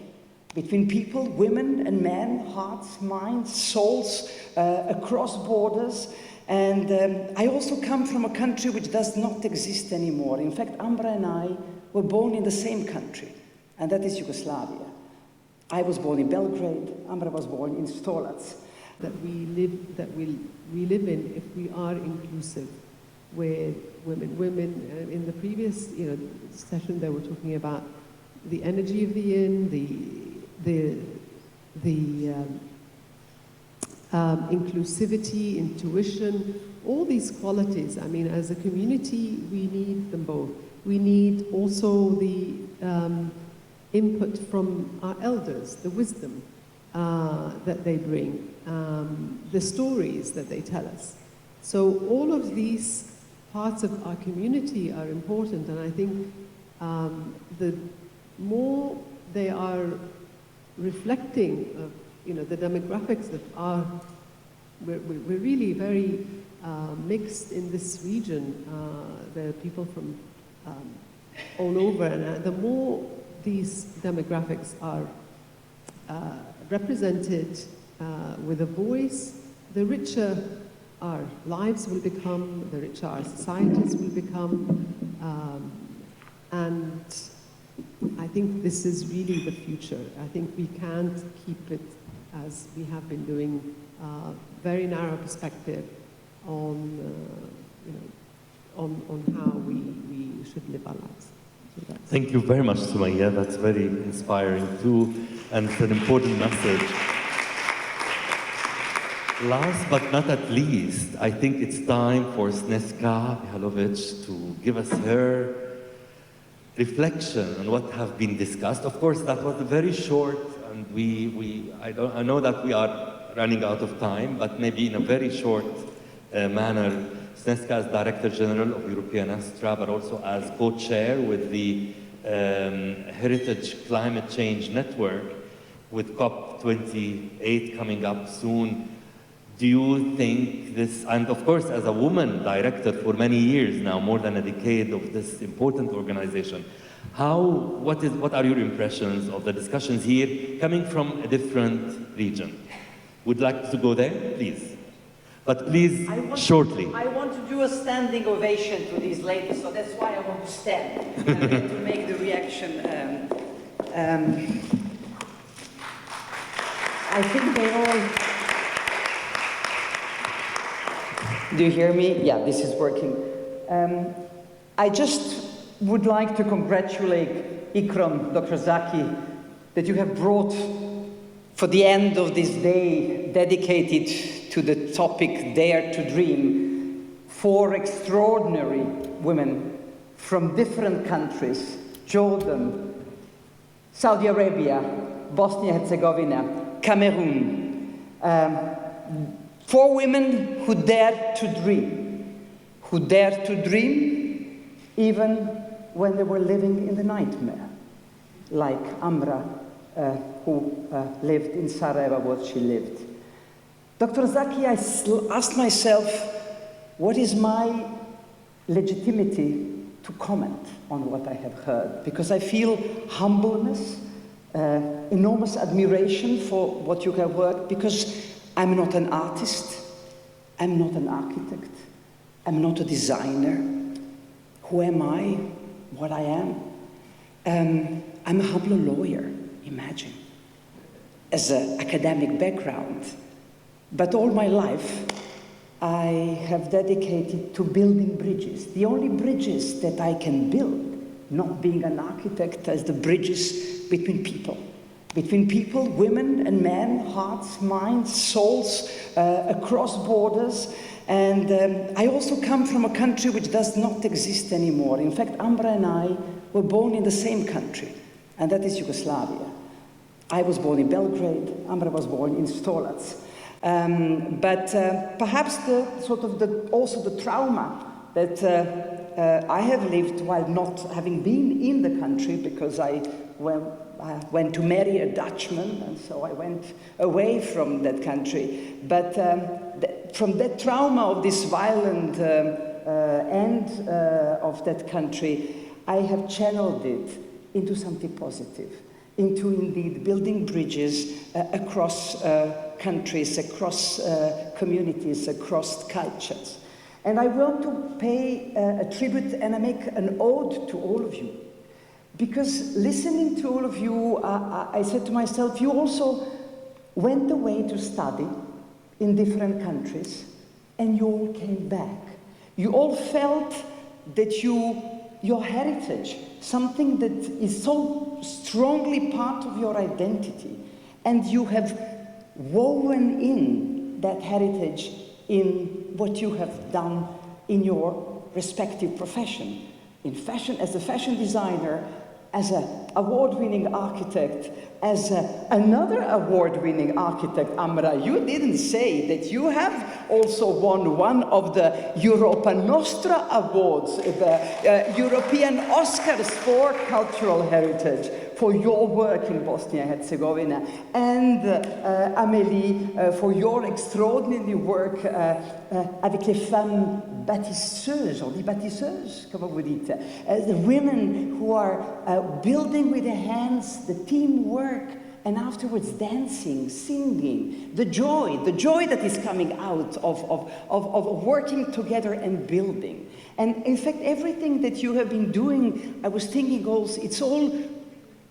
Between people, women and men, hearts, minds, souls, across borders. And I also come from a country which does not exist anymore. In fact, Amra and I were born in the same country, and that is Yugoslavia. I was born in Belgrade, Amra was born in Stolac. That we live in, if we are inclusive with women. Women, in the previous session, they were talking about the energy of the yin, inclusivity, intuition, all these qualities. I mean, as a community, we need them both. We need also the input from our elders, the wisdom that they bring, the stories that they tell us. So all of these parts of our community are important, and I think the more they are reflecting of, the demographics of our, we're really very mixed in this region. There are people from all over, and the more these demographics are represented with a voice, the richer our lives will become, the richer our societies will become, and I think this is really the future. I think we can't keep it as we have been doing, very narrow perspective on how we should live our lives. So thank you very much, Sumaya. That's very inspiring too, and it's an important message. Last but not at least, I think it's time for Sneška Mihailović to give us her reflection on what have been discussed. Of course, that was very short, and I know that we are running out of time, but maybe in a very short manner, Sneška as Director General of European Nostra, but also as co-chair with the Heritage Climate Change Network, with COP28 coming up soon. Do you think this, and of course as a woman director for many years now, more than a decade of this important organization, what are your impressions of the discussions here coming from a different region? Would like to go there, please? But please, shortly. I want to do a standing ovation to these ladies, so that's why I want to stand to make the reaction. I think they all... Do you hear me? Yeah, this is working. I just would like to congratulate ICCROM, Dr. Zaki, that you have brought, for the end of this day dedicated to the topic Dare to Dream, 4 extraordinary women from different countries: Jordan, Saudi Arabia, Bosnia-Herzegovina, Cameroon. 4 women who dared to dream even when they were living in the nightmare, like Amra, who lived in Sarajevo, what she lived. Dr. Zaki, I asked myself, what is my legitimacy to comment on what I have heard? Because I feel humbleness, enormous admiration for what you have worked, because I'm not an artist, I'm not an architect, I'm not a designer. Who am I? What I am? I'm a humble lawyer, imagine, as an academic background. But all my life, I have dedicated to building bridges. The only bridges that I can build, not being an architect, as the bridges between people. Between people, women and men, hearts, minds, souls, across borders. And I also come from a country which does not exist anymore. In fact, Amra and I were born in the same country, and that is Yugoslavia. I was born in Belgrade, Amra was born in Stolac. But perhaps also the trauma that I have lived while not having been in the country, because I went to marry a Dutchman, and so I went away from that country. But from that trauma of this violent end of that country, I have channeled it into something positive, into indeed building bridges across countries, across communities, across cultures. And I want to pay a tribute and I make an ode to all of you. Because listening to all of you, I said to myself, you also went away to study in different countries, and you all came back. You all felt that your heritage, something that is so strongly part of your identity, and you have woven in that heritage in what you have done in your respective profession. In fashion, as a fashion designer, as an award-winning architect, as another award-winning architect, Amra, you didn't say that you have also won one of the Europa Nostra awards, the European Oscars for cultural heritage, for your work in Bosnia-Herzegovina, and Amélie, for your extraordinary work avec les femmes bâtisseuses, on dit bâtisseuses, comment vous dites? The women who are building with their hands, the teamwork, and afterwards dancing, singing, the joy that is coming out of working together and building. And in fact, everything that you have been doing, I was thinking also,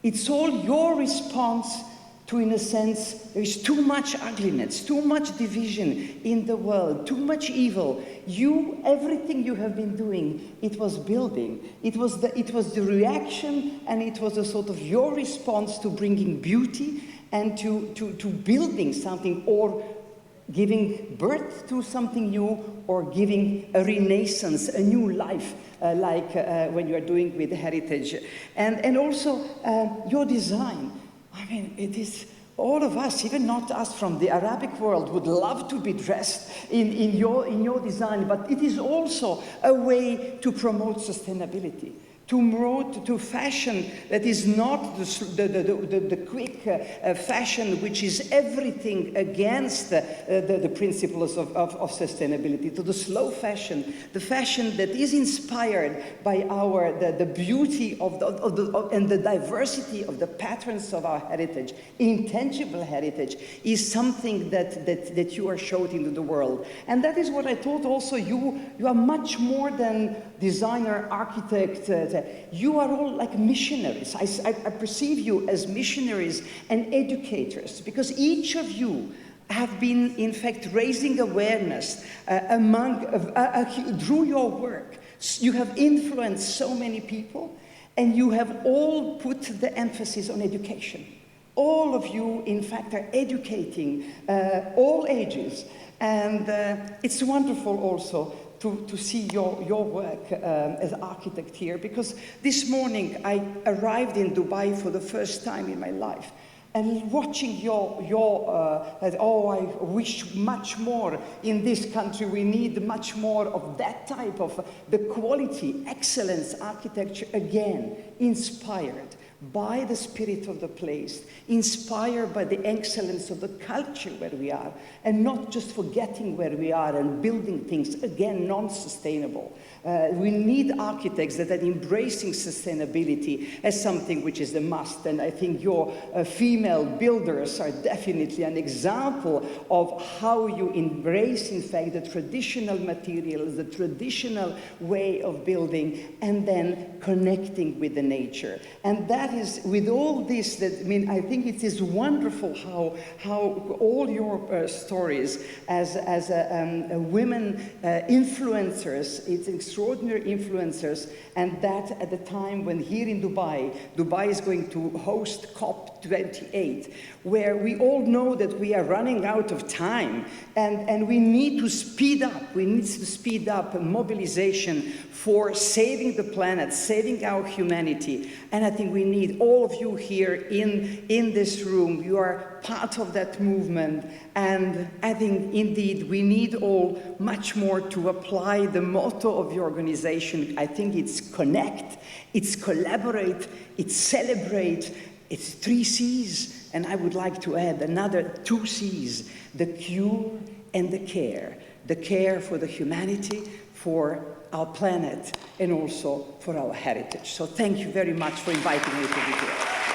it's all your response to, in a sense, there is too much ugliness, too much division in the world, too much evil. Everything you have been doing, it was building. It was the reaction, and it was a sort of your response to bringing beauty and to building something, or giving birth to something new, or giving a renaissance, a new life, like when you are doing with heritage. And also your design. I mean, it is all of us, even not us from the Arabic world, would love to be dressed in your design, but it is also a way to promote sustainability, to promote to fashion that is not the quick fashion which is everything against the principles of sustainability, to the slow fashion, the fashion that is inspired by the beauty and the diversity of the patterns of our heritage. Intangible heritage is something that you are showing into the world. And that is what I thought also, you are much more than designer, architect, you are all like missionaries. I perceive you as missionaries and educators, because each of you have been, in fact, raising awareness through your work. You have influenced so many people, and you have all put the emphasis on education. All of you, in fact, are educating all ages. And it's wonderful also to see your work as architect here, because this morning I arrived in Dubai for the first time in my life. And watching I wish much more in this country. We need much more of that type of the quality, excellence, architecture, again, inspired by the spirit of the place, inspired by the excellence of the culture where we are, and not just forgetting where we are and building things, again, non-sustainable. We need architects that are embracing sustainability as something which is a must, and I think your female builders are definitely an example of how you embrace, in fact, the traditional materials, the traditional way of building, and then connecting with the nature. And that is, with all this, I think it is wonderful how all your stories as women influencers, it's extraordinary influencers, and that at the time when here in Dubai is going to host COP28, where we all know that we are running out of time, and we need to speed up. We need to speed up mobilization for saving the planet, saving our humanity. And I think we need all of you here in this room. You are part of that movement. And I think, indeed, we need all much more to apply the motto of your organization. I think it's connect, it's collaborate, it's celebrate, it's 3 C's. And I would like to add another 2 C's, the cure and the care. The care for the humanity, for our planet, and also for our heritage. So thank you very much for inviting me to be here.